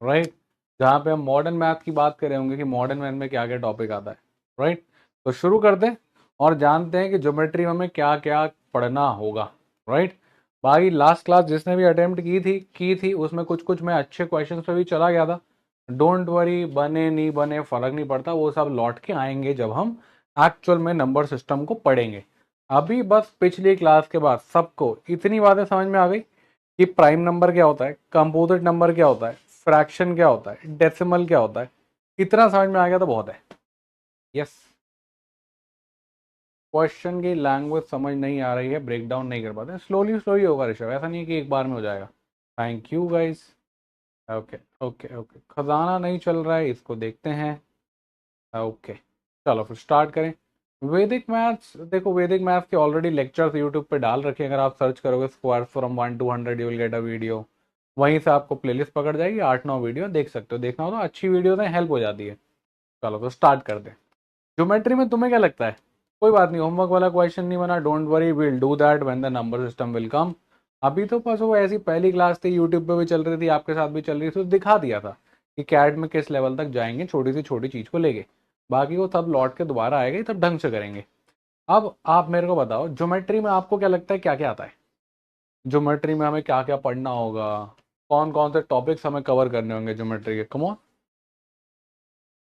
Right, जहाँ पे हम मॉडर्न मैथ की बात कर रहे होंगे कि मॉडर्न मैथ में क्या क्या टॉपिक आता है। राइट, तो शुरू करते हैं और जानते हैं कि ज्योमेट्री में हमें क्या क्या पढ़ना होगा। राइट, बाकी लास्ट क्लास जिसने भी अटेम्प्ट की थी उसमें कुछ कुछ मैं अच्छे क्वेश्चंस पे भी चला गया था। डोंट वरी, बने नहीं बने फर्क नहीं पड़ता, वो सब लौट के आएंगे जब हम एक्चुअल में नंबर सिस्टम को पढ़ेंगे। अभी बस पिछली क्लास के बाद सबको इतनी बातें समझ में आ गई कि प्राइम नंबर क्या होता है, कंपोजिट नंबर क्या होता है, फ्रैक्शन क्या होता है, डेसिमल क्या होता है। इतना समझ में आ गया तो बहुत है। यस, क्वेश्चन की लैंग्वेज समझ नहीं आ रही है, ब्रेक डाउन नहीं कर पाते, स्लोली स्लोली होगा ऋषभ, ऐसा नहीं है कि एक बार में हो जाएगा। Thank you guys. Okay okay okay, खजाना नहीं चल रहा है, इसको देखते हैं। ओके, चलो फिर स्टार्ट करें। वैदिक मैथ्स, देखो वैदिक मैथ्स के ऑलरेडी लेक्चर्स यूट्यूब पे डाल रखे हैं, अगर आप सर्च करोगे square from 1 to 100 you will get a video. वहीं से आपको प्लेलिस्ट पकड़ जाएगी, 8-9 वीडियो देख सकते हो, देखना हो तो अच्छी वीडियो है, हेल्प हो जाती है। चलो तो स्टार्ट कर दें। ज्योमेट्री में तुम्हें क्या लगता है? कोई बात नहीं, होमवर्क वाला क्वेश्चन नहीं बना, don't worry, will do that when the number system will come. अभी तो बस वो ऐसी पहली क्लास थी, यूट्यूब पे भी चल रही थी, आपके साथ भी चल रही थी, तो दिखा दिया था कि कैड में किस लेवल तक जाएंगे छोटी सी छोटी चीज को लेके। बाकी वो तब लौट के दोबारा आएगा तब ढंग से करेंगे। अब आप मेरे को बताओ, ज्योमेट्री में आपको क्या लगता है क्या क्या आता है? ज्योमेट्री में हमें क्या क्या पढ़ना होगा? कौन कौन से टॉपिक्स हमें कवर करने होंगे ज्योमेट्री के? Come on,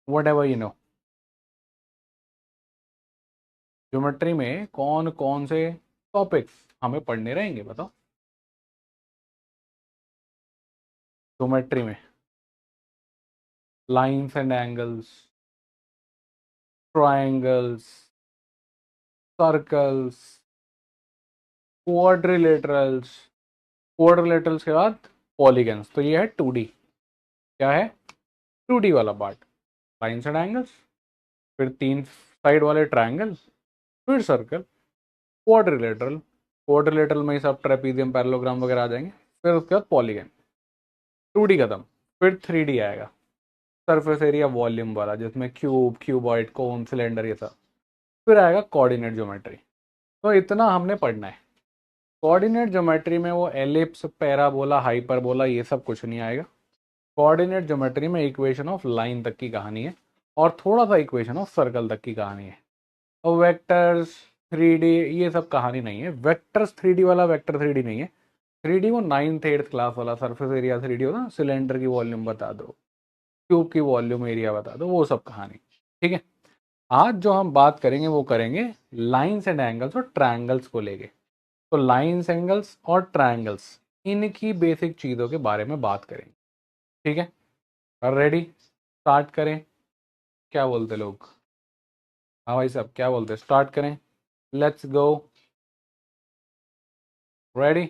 what ever you know. Geometry में कौन कौन से टॉपिक्स हमें पढ़ने रहेंगे बताओ? ज्योमेट्री में lines and angles, triangles, circles, quadrilaterals, quadrilaterals के बाद पॉलीगन्स, तो ये है 2D। क्या है? 2D वाला पार्ट, लाइन्स एंड एंगल्स, फिर 3 साइड वाले ट्राइंगल्स, फिर सर्कल, क्वाड्रिलेटरल, क्वाड्रिलेटरल में ही सब ट्रेपीजियम पैरेललोग्राम वगैरह आ जाएंगे, फिर उसके बाद पॉलीगन। 2D खत्म, फिर 3D आएगा, सरफेस एरिया वॉल्यूम वाला जिसमें क्यूब, क्यूबॉइड, कोन, सिलेंडर ये सब। फिर आएगा कोऑर्डिनेट ज्योमेट्री। तो इतना हमने पढ़ना है। कोऑर्डिनेट ज्योमेट्री में वो एलिप्स, पैराबोला, हाइपरबोला ये सब कुछ नहीं आएगा। कोऑर्डिनेट ज्योमेट्री में इक्वेशन ऑफ लाइन तक की कहानी है और थोड़ा सा इक्वेशन ऑफ सर्कल तक की कहानी है। और वेक्टर्स, 3D ये सब कहानी नहीं है। वेक्टर्स 3D वाला वेक्टर 3D नहीं है। 3D वो 9th 8th क्लास वाला सरफेस एरिया 3D होता ना, सिलेंडर की वॉल्यूम बता दो, क्यूब की वॉल्यूम एरिया बता दो, वो सब कहानी। ठीक है, आज जो हम बात करेंगे वो करेंगे लाइंस एंड एंगल्स और ट्रायंगल्स को लेके। तो लाइंस, एंगल्स और ट्रायंगल्स, इनकी बेसिक चीज़ों के बारे में बात करेंगे। ठीक है, रेडी, स्टार्ट करें? क्या बोलते लोग? हाँ भाई साहब, क्या बोलते, स्टार्ट करें? Let's go, ready.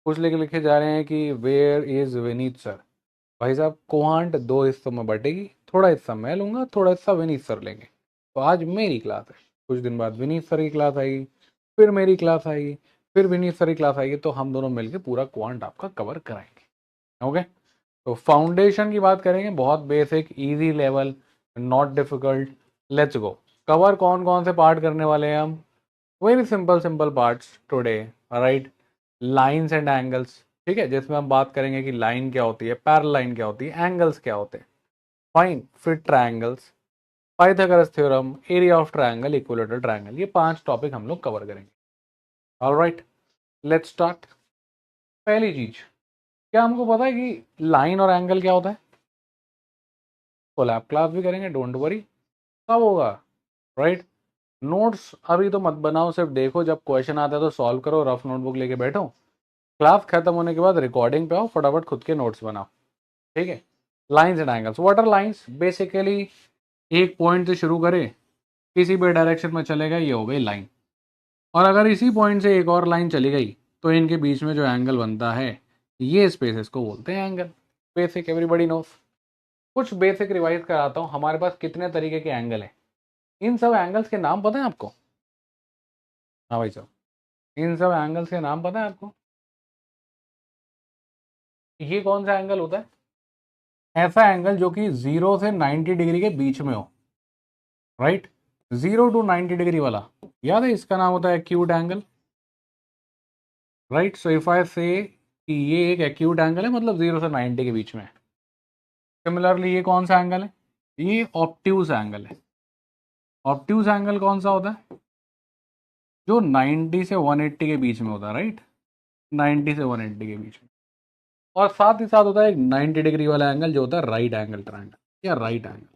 कुछ लिखे लिखे जा रहे हैं कि वेयर इज विनीत सर। भाई साहब, कोहांट 2 हिस्सों में बटेगी, थोड़ा हिस्सा मैं लूंगा, थोड़ा हिस्सा विनीत सर लेंगे। तो आज मेरी क्लास है, कुछ दिन बाद विनीत सर की क्लास आएगी, फिर मेरी क्लास आएगी, फिर विनीत सर की क्लास आएगी, तो हम दोनों मिलकर पूरा क्वांट आपका कवर कराएंगे। ओके, तो फाउंडेशन की बात करेंगे, बहुत basic easy level, not difficult. Let's go. Cover कौन कौन से पार्ट करने वाले हैं हम? Very simple simple parts today, right. Lines and angles, ठीक है, जिसमें हम बात करेंगे कि लाइन क्या होती है, पैरेलल लाइन क्या होती है, एंगल्स क्या होते हैं। फाइन, फिर triangles, Pythagoras theorem, area of triangle, equilateral triangle, ये 5 टॉपिक हम लोग कवर करेंगे। Alright, let's start. पहली चीज, क्या हमको पता है कि लाइन और एंगल क्या होता है? कोलैब क्लास भी करेंगे, डोंट वरी, सब होगा। राइट, नोट्स अभी तो मत बनाओ, सिर्फ देखो, जब क्वेश्चन आता है तो सॉल्व करो, रफ नोटबुक लेके बैठो। क्लास खत्म होने के बाद रिकॉर्डिंग पे आओ, फटाफट खुद के नोट्स बनाओ। ठीक है, lines and angles, what are lines? Basically एक पॉइंट से शुरू करें, किसी भी डायरेक्शन में चलेगा, ये हो गई लाइन। और अगर इसी पॉइंट से एक और लाइन चली गई तो इनके बीच में जो एंगल बनता है, ये स्पेसेस को बोलते हैं एंगल। Basic everybody knows. कुछ बेसिक रिवाइज कराता हूँ, हमारे पास कितने तरीके के एंगल हैं, इन सब एंगल्स के नाम पता है आपको? हाँ भाई साहब, इन सब एंगल्स के नाम पता है आपको? ये कौन सा एंगल होता है? ऐसा एंगल जो कि 0 से 90 डिग्री के बीच में हो, राइट। 0 to 90 डिग्री वाला, याद है, इसका नाम होता है acute angle. Right, so if I से कि ये एक एक्यूट एंगल है, मतलब 0 से 90 के बीच में। सिमिलरली ये कौन सा एंगल है? ये ऑब्ट्यूज एंगल है। ऑब्ट्यूज एंगल कौन सा होता है? जो 90 से 180 के बीच में होता है, राइट? 90 से 180 के बीच में। और साथ ही साथ होता है एक 90 डिग्री वाला एंगल जो होता है राइट एंगल ट्रायंगल या राइट एंगल।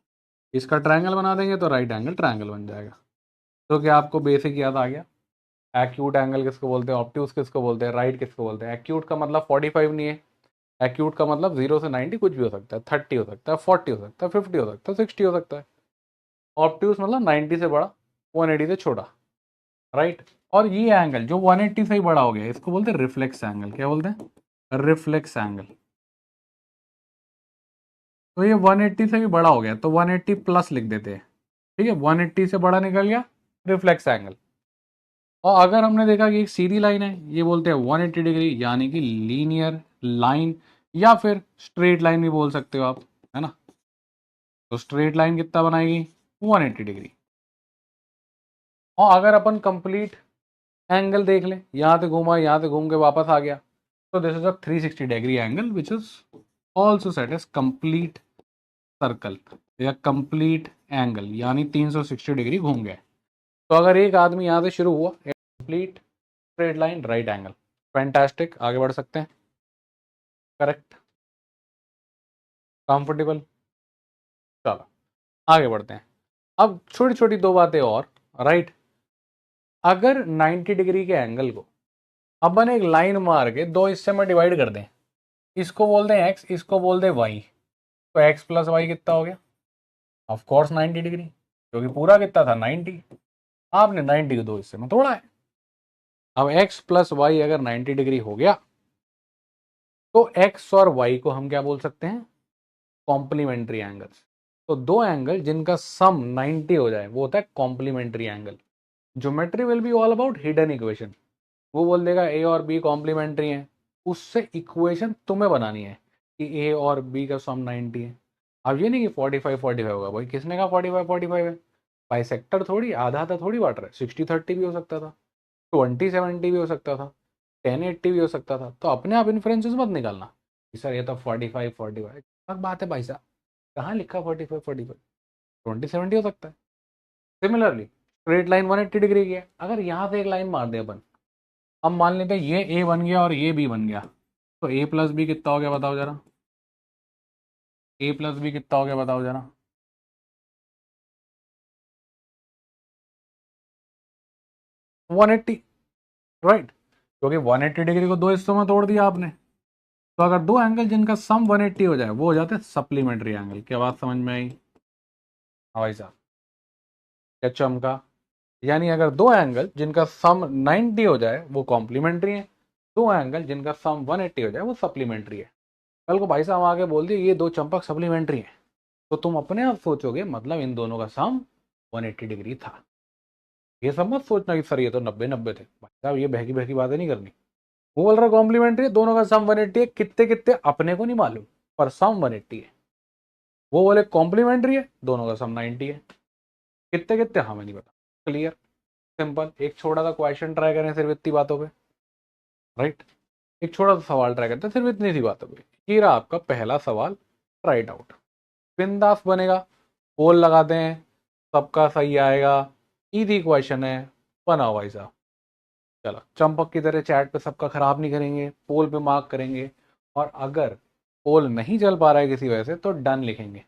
इसका ट्रायंगल बना देंगे तो राइट एंगल ट्रायंगल बन जाएगा। तो क्या आपको बेसिक याद आ गया? एक्यूट एंगल किसको बोलते हैं, ऑब्ट्यूज किसको बोलते हैं, राइट किसको बोलते हैं? एक्यूट का मतलब 45 नहीं है, एक्यूट का मतलब 0 से 90 कुछ भी हो सकता है, 30 हो सकता है, 40 हो सकता है, 50 हो सकता है, 60 हो सकता है। ऑब्ट्यूज मतलब 90 से बड़ा, 180 से छोटा, राइट? और ये एंगल जो 180 से ही बड़ा हो गया इसको बोलते हैं रिफ्लेक्स एंगल। क्या बोलते हैं? Reflex angle. तो ये 180 से भी बड़ा हो गया तो 180 प्लस लिख देते हैं, ठीक है? 180 से बड़ा निकल गया, रिफ्लेक्स एंगल। और अगर हमने देखा कि एक सीधी लाइन है, ये बोलते हैं 180 डिग्री, यानी कि लीनियर लाइन, या फिर स्ट्रेट लाइन भी बोल सकते हो आप, है ना? तो स्ट्रेट लाइन कितना बनाएगी? 180 डिग्री। और अगर अपन कंप्लीट एंगल देख लें, यहाँ से घूमा, यहाँ से घूम के वापस आ गया, तो this is a 360 degree angle which is also said as complete circle या कंप्लीट एंगल, यानी 360 डिग्री घूम गए। तो अगर एक आदमी यहाँ से शुरू हुआ, complete straight line right angle, fantastic, आगे बढ़ सकते हैं। करेक्ट, कंफर्टेबल, चलो आगे बढ़ते हैं। अब छोटी छोटी दो बातें और, राइट? अगर 90 डिग्री के एंगल को अपन एक लाइन मार के दो हिस्से में डिवाइड कर दें, इसको बोलते हैं एक्स, इसको बोलते हैं वाई, तो एक्स प्लस वाई कितना हो गया? ऑफ कोर्स 90 डिग्री, क्योंकि पूरा कितना था? 90। आपने 90 को दो हिस्से में तोड़ा है। अब एक्स प्लस वाई अगर 90 डिग्री हो गया तो एक्स और वाई को हम क्या बोल सकते हैं? Complementary angles. तो दो एंगल जिनका सम 90 हो जाए वो होता है complementary angle. Geometry will be all about hidden equation. वो बोल देगा ए और बी कॉम्प्लीमेंट्री है, उससे इक्वेशन तुम्हें बनानी है कि ए और बी का सम 90 है। अब ये नहीं कि 45 45 होगा, भाई किसने कहा 45 45 है? बाइसेक्टर थोड़ी, आधा आधा थोड़ी बांट रहा है। 60 30 भी हो सकता था, 20 70 भी हो सकता था, 10 80 भी हो सकता था। तो अपने आप इन्फ्रेंसेस मत निकालना कि सर ये तो 45 45 बात है भाई साहब, कहाँ लिखा 45 45? 20 70 हो सकता है। सिमिलरली स्ट्रेट लाइन 180 डिग्री की है, अगर यहाँ से एक लाइन मार दे अपन, अब मान लेते हैं ये ए बन गया और ये बी बन गया, तो ए प्लस बी कितना हो गया बताओ जरा? ए प्लस बी कितना हो गया बताओ जरा? 180, राइट? क्योंकि 180 डिग्री को दो हिस्सों में तोड़ दिया आपने। तो अगर दो एंगल जिनका सम 180 हो जाए वो हो जाते हैं सप्लीमेंट्री एंगल। क्या बात समझ में आई? हाँ भाई साहब, क्या चमका? यानी अगर दो एंगल जिनका सम 90 हो जाए वो कॉम्प्लीमेंट्री है, दो एंगल जिनका सम 180 हो जाए वो सप्लीमेंट्री है। कल को भाई साहब आगे बोल दिए ये दो चंपक सप्लीमेंट्री है, तो तुम अपने आप सोचोगे मतलब इन दोनों का सम 180 डिग्री था। ये सब मत सोचना कि सर ये तो 90 90 थे। भाई साहब ये बहकी बहकी बातें नहीं करनी। वो बोल रहा कॉम्प्लीमेंट्री है, दोनों का सम 180 है, कितने कितने अपने को नहीं मालूम, पर सम 180 है। वो बोले कॉम्प्लीमेंट्री है, दोनों का सम 90 है, कितने कितने हमें नहीं पता। Clear, simple. एक छोटा सा क्वेश्चन ट्राई करें सिर्फ इतनी बातों पे, राइट? एक छोटा सा सवाल ट्राई करते हैं सिर्फ इतनी सी बातों पे। ये रहा आपका पहला सवाल, राइट आउट। बिंदास बनेगा, पोल लगाते हैं, सबका सही आएगा, इजी क्वेश्चन है, बनाओ भाई साहब। चलो चंपक की तरह चैट पे सबका खराब नहीं करेंगे, पोल पे मार्क करेंगे। और अगर पोल नहीं चल पा रहा है किसी वजह से तो डन लिखेंगे,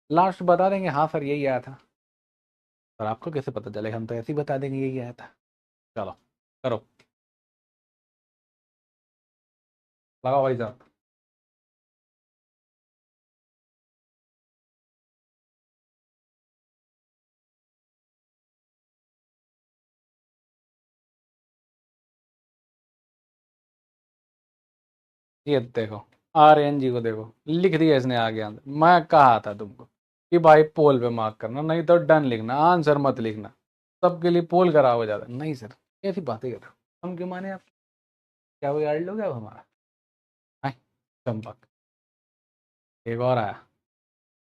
लास्ट बता देंगे हाँ सर यही आया था। सर आपको कैसे पता चलेगा? हम तो ऐसे ही बता देंगे यही आया था। चलो करो, लगाओ भाई साहब। ये देखो, RNG को देखो, लिख दिया इसने आगे आंसर। मैं कहा था तुमको कि भाई पोल पे मार्क करना, नहीं तो डन लिखना, आंसर मत लिखना। सबके लिए पोल खराब हो जाता है। नहीं सर, ऐसी बातें कर रहे हो, हम क्यों माने आप? क्या वो यार लोगे अब हमारा? हाय चंपक, एक और आया,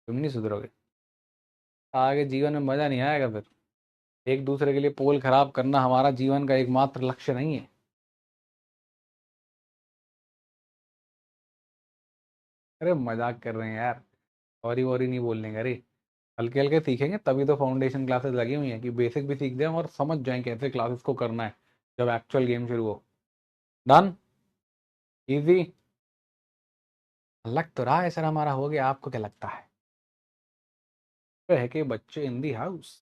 तुम नहीं सुधरोगे, आगे जीवन में मजा नहीं आएगा फिर। एक दूसरे के लिए पोल खराब करना हमारा जीवन का एकमात्र लक्ष्य नहीं है। अरे मजाक कर रहे हैं यार। सॉरी वॉरी नहीं बोलने का रे, हल्के हल्के सीखेंगे तभी तो फाउंडेशन क्लासेस लगी हुई हैं कि बेसिक भी सीख जाएं और समझ जाएं कैसे क्लासेस को करना है जब एक्चुअल गेम शुरू हो। Done, easy. लग तो रहा है सर हमारा हो गया, आपको क्या लगता है? तो है कि बच्चे इन दी हाउस।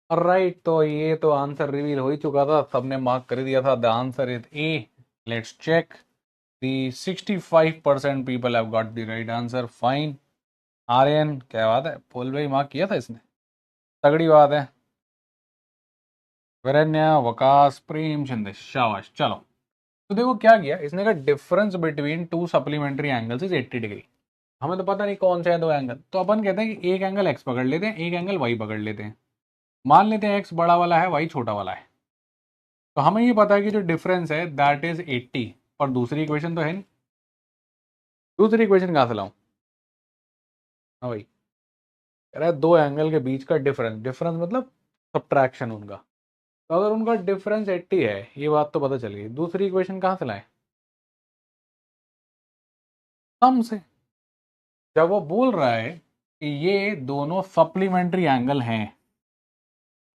राइट, तो ये तो आंसर रिवील हो ही चुका था, सबने मार्क कर दिया था। The answer is A. Let's check. The 65% people have got the right answer. Fine. Aryan, क्या बात है, पोल भाई मार्क किया था इसने, तगड़ी बात है। वरेण्य, वकास, प्रेम, शिंदे, शाबाश। चलो, तो देखो क्या किया इसने, का difference between to supplementary angles is 80 degree. हमें तो पता नहीं कौन सा है दो एंगल, तो अपन कहते हैं कि एक एंगल एक्स पकड़ लेते हैं, एक एंगल वाई पकड़ लेते हैं। मान लेते हैं एक्स बड़ा वाला है, वाई छोटा वाला है। तो हमें ये पता है कि जो डिफरेंस है दैट इज 80। पर दूसरी इक्वेशन तो है नहीं, दूसरी इक्वेशन कहाँ से लाऊं? हाँ भाई, कह रहा है दो एंगल के बीच का डिफरेंस, डिफरेंस मतलब सब्ट्रैक्शन उनका। तो अगर उनका डिफरेंस 80 है, ये बात तो पता चल गई, दूसरी इक्वेशन कहाँ से लाए? सम से। जब वो बोल रहा है कि ये दोनों सप्लीमेंट्री एंगल हैं,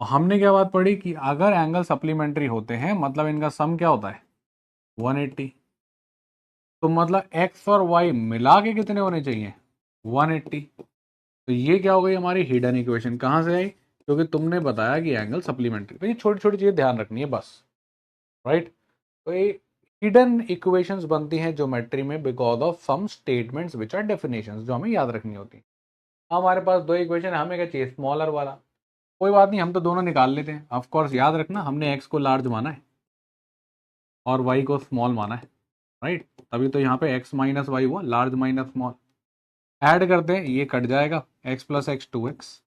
हमने क्या बात पढ़ी कि अगर एंगल सप्लीमेंट्री होते हैं मतलब इनका सम क्या होता है? 180। तो मतलब एक्स और वाई मिला के कितने होने चाहिए? 180। तो ये क्या हो गई हमारी हिडन इक्वेशन, कहाँ से आई? क्योंकि तुमने बताया कि एंगल सप्लीमेंट्री। तो ये छोटी छोटी चीजें ध्यान रखनी है बस। राइट। तो ये हिडन इक्वेशंस बनती हैं ज्योमेट्री में because of some statements which are definitions, जो हमें याद रखनी होती हैं। हमारे पास दो इक्वेशन, हमें क्या चाहिए? स्मॉलर वाला। कोई बात नहीं, हम तो दोनों निकाल लेते हैं। ऑफ कोर्स याद रखना, हमने एक्स को लार्ज माना है और वाई को स्मॉल माना है। राइट, तभी तो यहाँ पे एक्स माइनस वाई हुआ, लार्ज माइनस स्मॉल। ऐड करते हैं, ये कट जाएगा, X plus X 2x,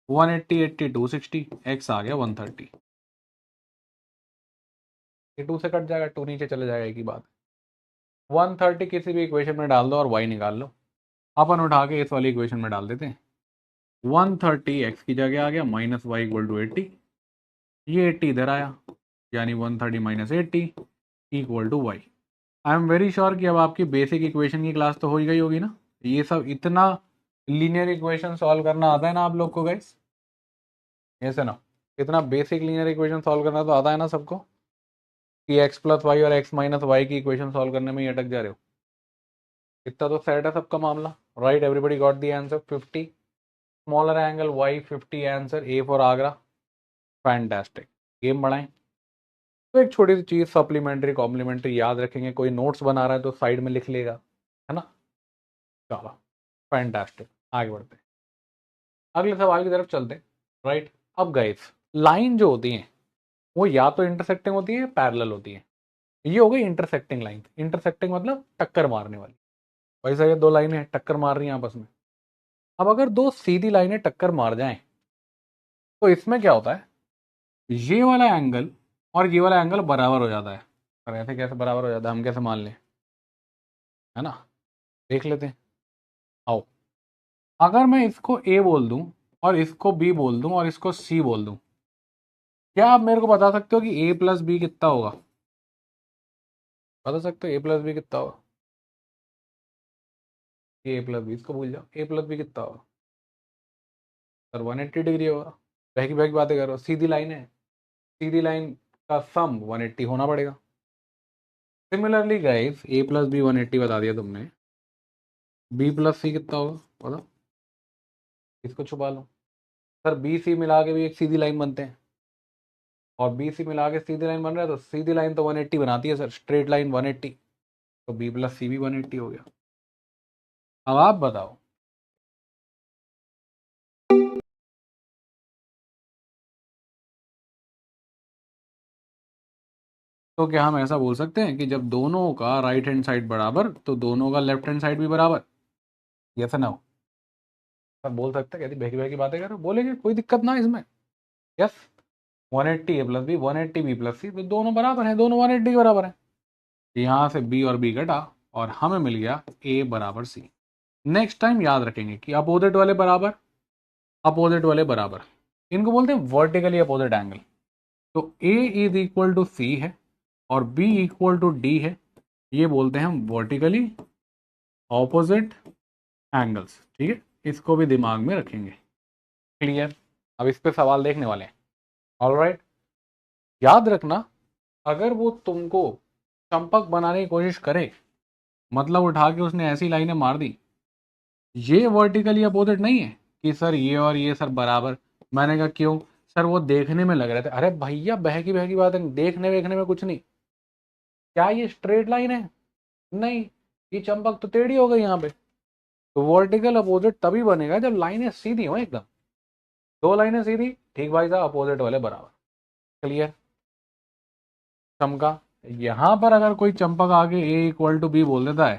180 80 260, X आ गया 130। ये 2 से कट जाएगा, 2 नीचे चले जाएगा, एक ही बात। 130 किसी भी इक्वेशन में डाल दो और y निकाल लो। अपन उठा के इस वाली इक्वेशन में डाल देते हैं। 130 x की जगह आ गया, माइनस वाई इक्वल टू 80। ये 80 इधर आया, यानी 130 minus 80 equal to y. I am very sure कि अब आपकी बेसिक इक्वेशन की क्लास तो हो ही गई होगी ना। ये सब इतना लीनियर इक्वेशन सॉल्व करना आता है ना आप लोग को गाइस? यस है ना? इतना बेसिक लीनियर इक्वेशन सॉल्व करना तो आता है ना सबको, कि एक्स प्लस वाई और एक्स माइनस वाई की इक्वेशन सॉल्व करने में ही अटक जा रहे हो? इतना तो सेट है सबका मामला। Right, everybody got the answer 50। Smaller angle y 50, answer A for Agra. Fantastic. Game बढ़ाएं। तो एक छोटी सी चीज सप्लीमेंट्री कॉम्प्लीमेंट्री याद रखेंगे, कोई नोट्स बना रहा है तो साइड में लिख लेगा, है ना? चलो, फैंटास्टिक। आगे बढ़ते हैं, अगले सवाल की तरफ चलते हैं। राइट, अब गाइस, लाइन जो होती है वो या तो इंटरसेक्टिंग होती है या पैरेलल होती है। ये हो गई इंटरसेक्टिंग लाइन। इंटरसेक्टिंग मतलब टक्कर मारने वाली। वैसे ये दो लाइनें टक्कर मार रही हैं आपस में। अब अगर दो सीधी लाइनें टक्कर मार जाएं तो इसमें क्या होता है? ये वाला एंगल और ये वाला एंगल बराबर हो जाता है। और ऐसे कैसे बराबर हो जाता है, हम कैसे मान लें? है ना, देख लेते हैं। आओ, अगर मैं इसको ए बोल दूं और इसको बी बोल दूं और इसको सी बोल दूं, क्या आप मेरे को बता सकते हो कि ए प्लस बी कितना होगा? बता सकते हो ए प्लस बी कितना होगा? ए प्लस बी, इसको भूल जाओ, ए प्लस बी कितना होगा? सर 180 डिग्री होगा। बहकी बहकी बातें करो, सीधी लाइन है, सीधी लाइन का सम 180 होना पड़ेगा। सिमिलरली गाइस, ए प्लस बी 180 बता दिया तुमने, बी प्लस सी कितना होगा बताओ? इसको छुपा लो। सर बी सी मिला के भी एक सीधी लाइन बनते हैं, और बी सी मिला के सीधी लाइन बन रहा है, तो सीधी लाइन तो 180 बनाती है सर, स्ट्रेट लाइन 180। तो बी प्लस सी भी 180 हो गया। अब आप बताओ, तो क्या हम ऐसा बोल सकते हैं कि जब दोनों का राइट हैंड साइड बराबर तो दोनों का लेफ्ट हैंड साइड भी बराबर? यस ना? सर बोल सकते हैं, कहती बहकी बहकी बातें करो, बोलेंगे, कोई दिक्कत ना इसमें। यस, 180 ए प्लस बी, 180 बी प्लस सी, तो दोनों बराबर हैं, दोनों 180 के बराबर हैं। यहाँ से बी और बी घटा और हमें मिल गया ए बराबर सी। नेक्स्ट टाइम याद रखेंगे कि अपोजिट वाले बराबर, अपोजिट वाले बराबर, इनको बोलते हैं वर्टिकली अपोजिट एंगल। तो ए इज इक्वल टू सी है और बी इक्वल टू डी है, ये बोलते हैं हम वर्टिकली ऑपोजिट एंगल्स, ठीक है, इसको भी दिमाग में रखेंगे। क्लियर? अब इस पे सवाल देखने वाले हैं। ऑलराइट, याद रखना, अगर वो तुमको चंपक बनाने की कोशिश करे, मतलब उठा के उसने ऐसी लाइनें मार दी, ये वर्टिकली अपोजिट नहीं है कि सर ये और ये सर बराबर। मैंने कहा क्यों? सर वो देखने में लग रहे थे। अरे भैया बहकी बहकी बात है, देखने वेखने में कुछ नहीं। क्या ये स्ट्रेट लाइन है? नहीं, ये चंपक तो टेढ़ी हो गई यहाँ पे। तो वर्टिकल अपोजिट तभी बनेगा जब लाइनें सीधी हो एकदम। दो लाइनें सीधी, ठीक भाई साहब, अपोजिट वाले बराबर। क्लियर? चमका। यहाँ पर अगर कोई चंपक आगे ए इक्वल टू बी बोल देता है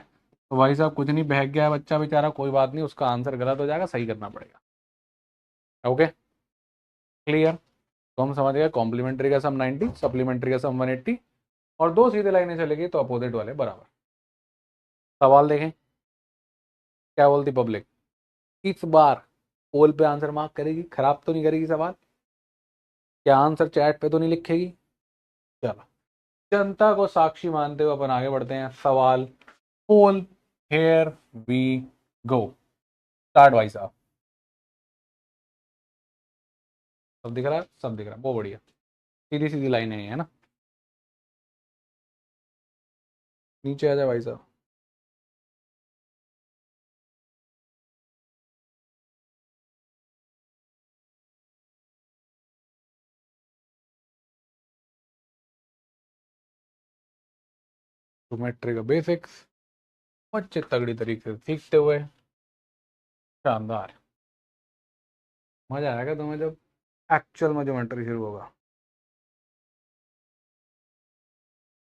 तो भाई साहब कुछ नहीं, बहक गया है बच्चा बेचारा, कोई बात नहीं, उसका आंसर गलत हो जाएगा, सही करना पड़ेगा। Okay, clear? तो हम समझ गए कॉम्प्लीमेंट्री का सम 90, सप्लीमेंट्री का सम 180, और दो सीधी लाइनें चलेगी तो अपोजिट वाले बराबर। सवाल देखें क्या बोलती पब्लिक। इस बार पोल पे आंसर मार्क करेगी, खराब तो नहीं करेगी सवाल? क्या आंसर चैट पे तो नहीं लिखेगी? चलो, जनता को साक्षी मानते हुए अपन आगे बढ़ते हैं। सवाल पोल, हेयर वी गो। स्टार्ट भाई साहब। सब दिख रहा है? सब दिख रहा है, बहुत बढ़िया। सीधी सीधी लाइनें हैं, है ना? नीचे आ जाए भाई साहब। ज्योमेट्री का बेसिक्स अच्छे तगड़ी तरीके से सीखते हुए, शानदार। मजा आएगा तुम्हें जब एक्चुअल में ज्योमेट्री शुरू होगा।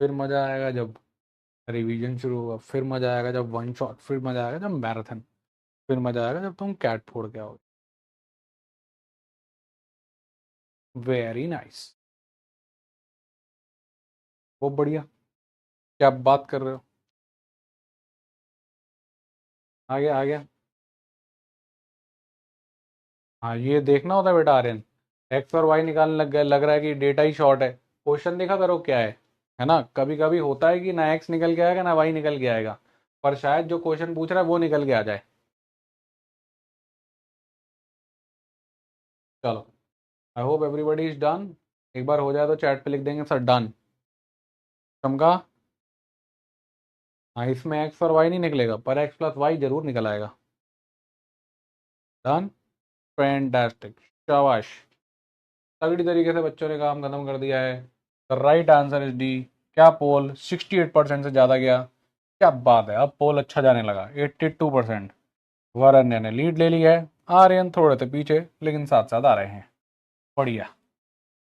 फिर मजा आएगा जब रिवीजन शुरू होगा। फिर मजा आएगा जब वन शॉट। फिर मजा आएगा जब मैराथन। फिर मजा आएगा जब तुम कैट फोड़ के आओगे। वेरी नाइस, बहुत बढ़िया। क्या बात कर रहे हो? आ गया आ गया। हाँ, ये देखना होता है बेटा आर्यन। एक्स और वाई निकालने लग गए, लग रहा है कि डेटा ही शॉर्ट है। क्वेश्चन देखा करो क्या है ना? कभी कभी होता है कि ना एक्स निकल के आएगा ना वाई निकल के आएगा, पर शायद जो क्वेश्चन पूछ रहा है वो निकल के आ जाए। चलो, I hope everybody is done. एक बार हो जाए तो चैट पे लिख देंगे सर डन। समझा? हाँ, इसमें एक्स और वाई नहीं निकलेगा पर एक्स प्लस वाई जरूर निकल आएगा। डन, फैंटास्टिक, शाबाश। तगड़ी तरीके से बच्चों ने काम खत्म कर दिया है। The right answer is D. क्या पोल 68% से ज़्यादा गया? क्या बात है, अब पोल अच्छा जाने लगा। 82%। वरन्य ने लीड ले ली है। आर्यन थोड़े से पीछे लेकिन साथ साथ आ रहे हैं। बढ़िया।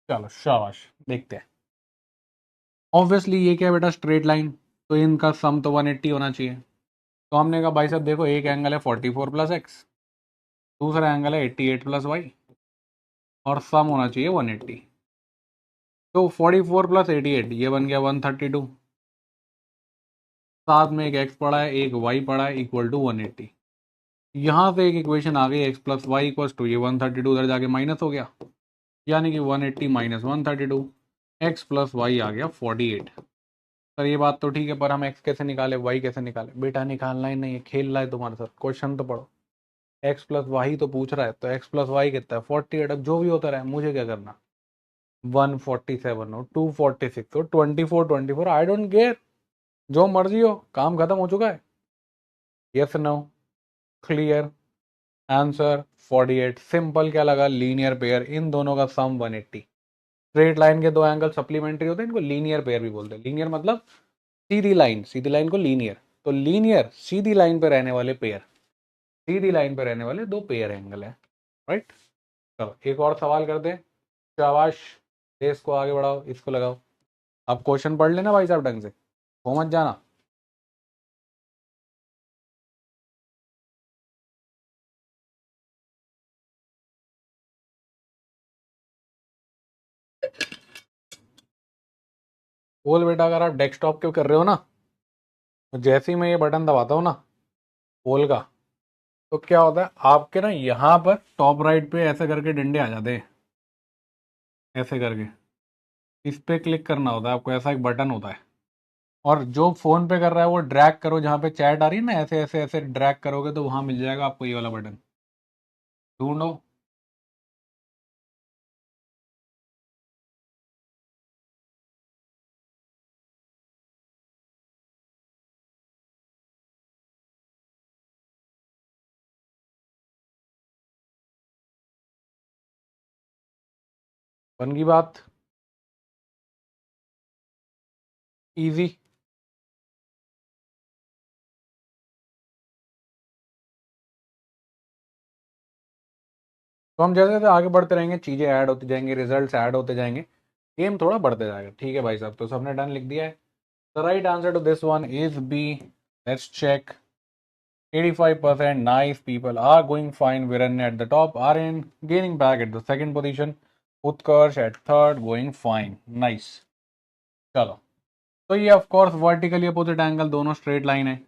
चलो शाबाश, देखते हैं। ऑब्वियसली ये क्या है बेटा, स्ट्रेट लाइन, तो इनका सम तो 180 होना चाहिए। तो हमने कहा भाई साहब देखो, एक एंगल है 44 प्लस एक्स, दूसरा एंगल है 88 प्लस वाई, और सम होना चाहिए 180। तो 44 प्लस 88 ये बन गया 132। साथ में एक एक्स पड़ा है, एक वाई पड़ा है, इक्वल टू 180। यहाँ से एक इक्वेशन आ गई, x plus y equal to ये 132 उधर जाके माइनस हो गया, यानी कि 180 माइनस 132, एक्स प्लस वाई आ गया 48। सर ये बात तो ठीक है, पर हम एक्स कैसे निकाले, वाई कैसे निकाले? बेटा निकालना ही नहीं है, खेल रहा है तुम्हारे साथ, क्वेश्चन तो पढ़ो। एक्स प्लस वाई तो पूछ रहा है, तो एक्स प्लस वाई कितना है? 48। अब जो भी होता रहे, मुझे क्या करना। 147 हो, 246 हो, 24 आई डोंट केयर, जो मर्जी हो, काम खत्म हो चुका है। Yes no? Clear? Answer 48। Simple क्या लगा, लीनियर पेयर, इन दोनों का सम 180। स्ट्रेट लाइन के दो एंगल सप्लीमेंट्री होते हैं, इनको लीनियर पेयर भी बोलते हैं। लीनियर मतलब सीधी लाइन, सीधी लाइन को लीनियर। तो लीनियर सीधी लाइन पे रहने वाले पेयर, सीधी लाइन पे रहने वाले दो पेयर एंगल है। राइट? चलो एक और सवाल करते हैं। शाबाश, इसको आगे बढ़ाओ, इसको लगाओ। अब क्वेश्चन पढ़ लेना भाई साहब ढंग से, हो मत जाना। बोल बेटा, अगर आप डेस्कटॉप के कर रहे हो ना, तो जैसे ही मैं ये बटन दबाता हूँ ना पोल का, तो क्या होता है आपके ना यहाँ पर टॉप राइट पे ऐसे करके डंडे आ जाते हैं, ऐसे करके। इस पे क्लिक करना होता है आपको, ऐसा एक बटन होता है। और जो फोन पे कर रहा है वो ड्रैग करो, जहाँ पे चैट आ रही है ना, ऐसे ऐसे ऐसे ड्रैग करोगे तो वहां मिल जाएगा आपको ये वाला बटन, ढूंढो। बन की बात, इजी। तो हम जैसे जैसे आगे बढ़ते रहेंगे चीजें ऐड होती जाएंगी, रिजल्ट्स ऐड होते जाएंगे, गेम थोड़ा बढ़ते जाएगा। ठीक है भाई साहब, तो सबने डन लिख दिया है। The right answer to this one is B. Let's check. 85% nice people are going fine. Viren at the top, Aryan gaining back at the second position. Utkarsh at third, going fine. Nice. चलो, तो ये of course vertically opposite angle, दोनों straight line है,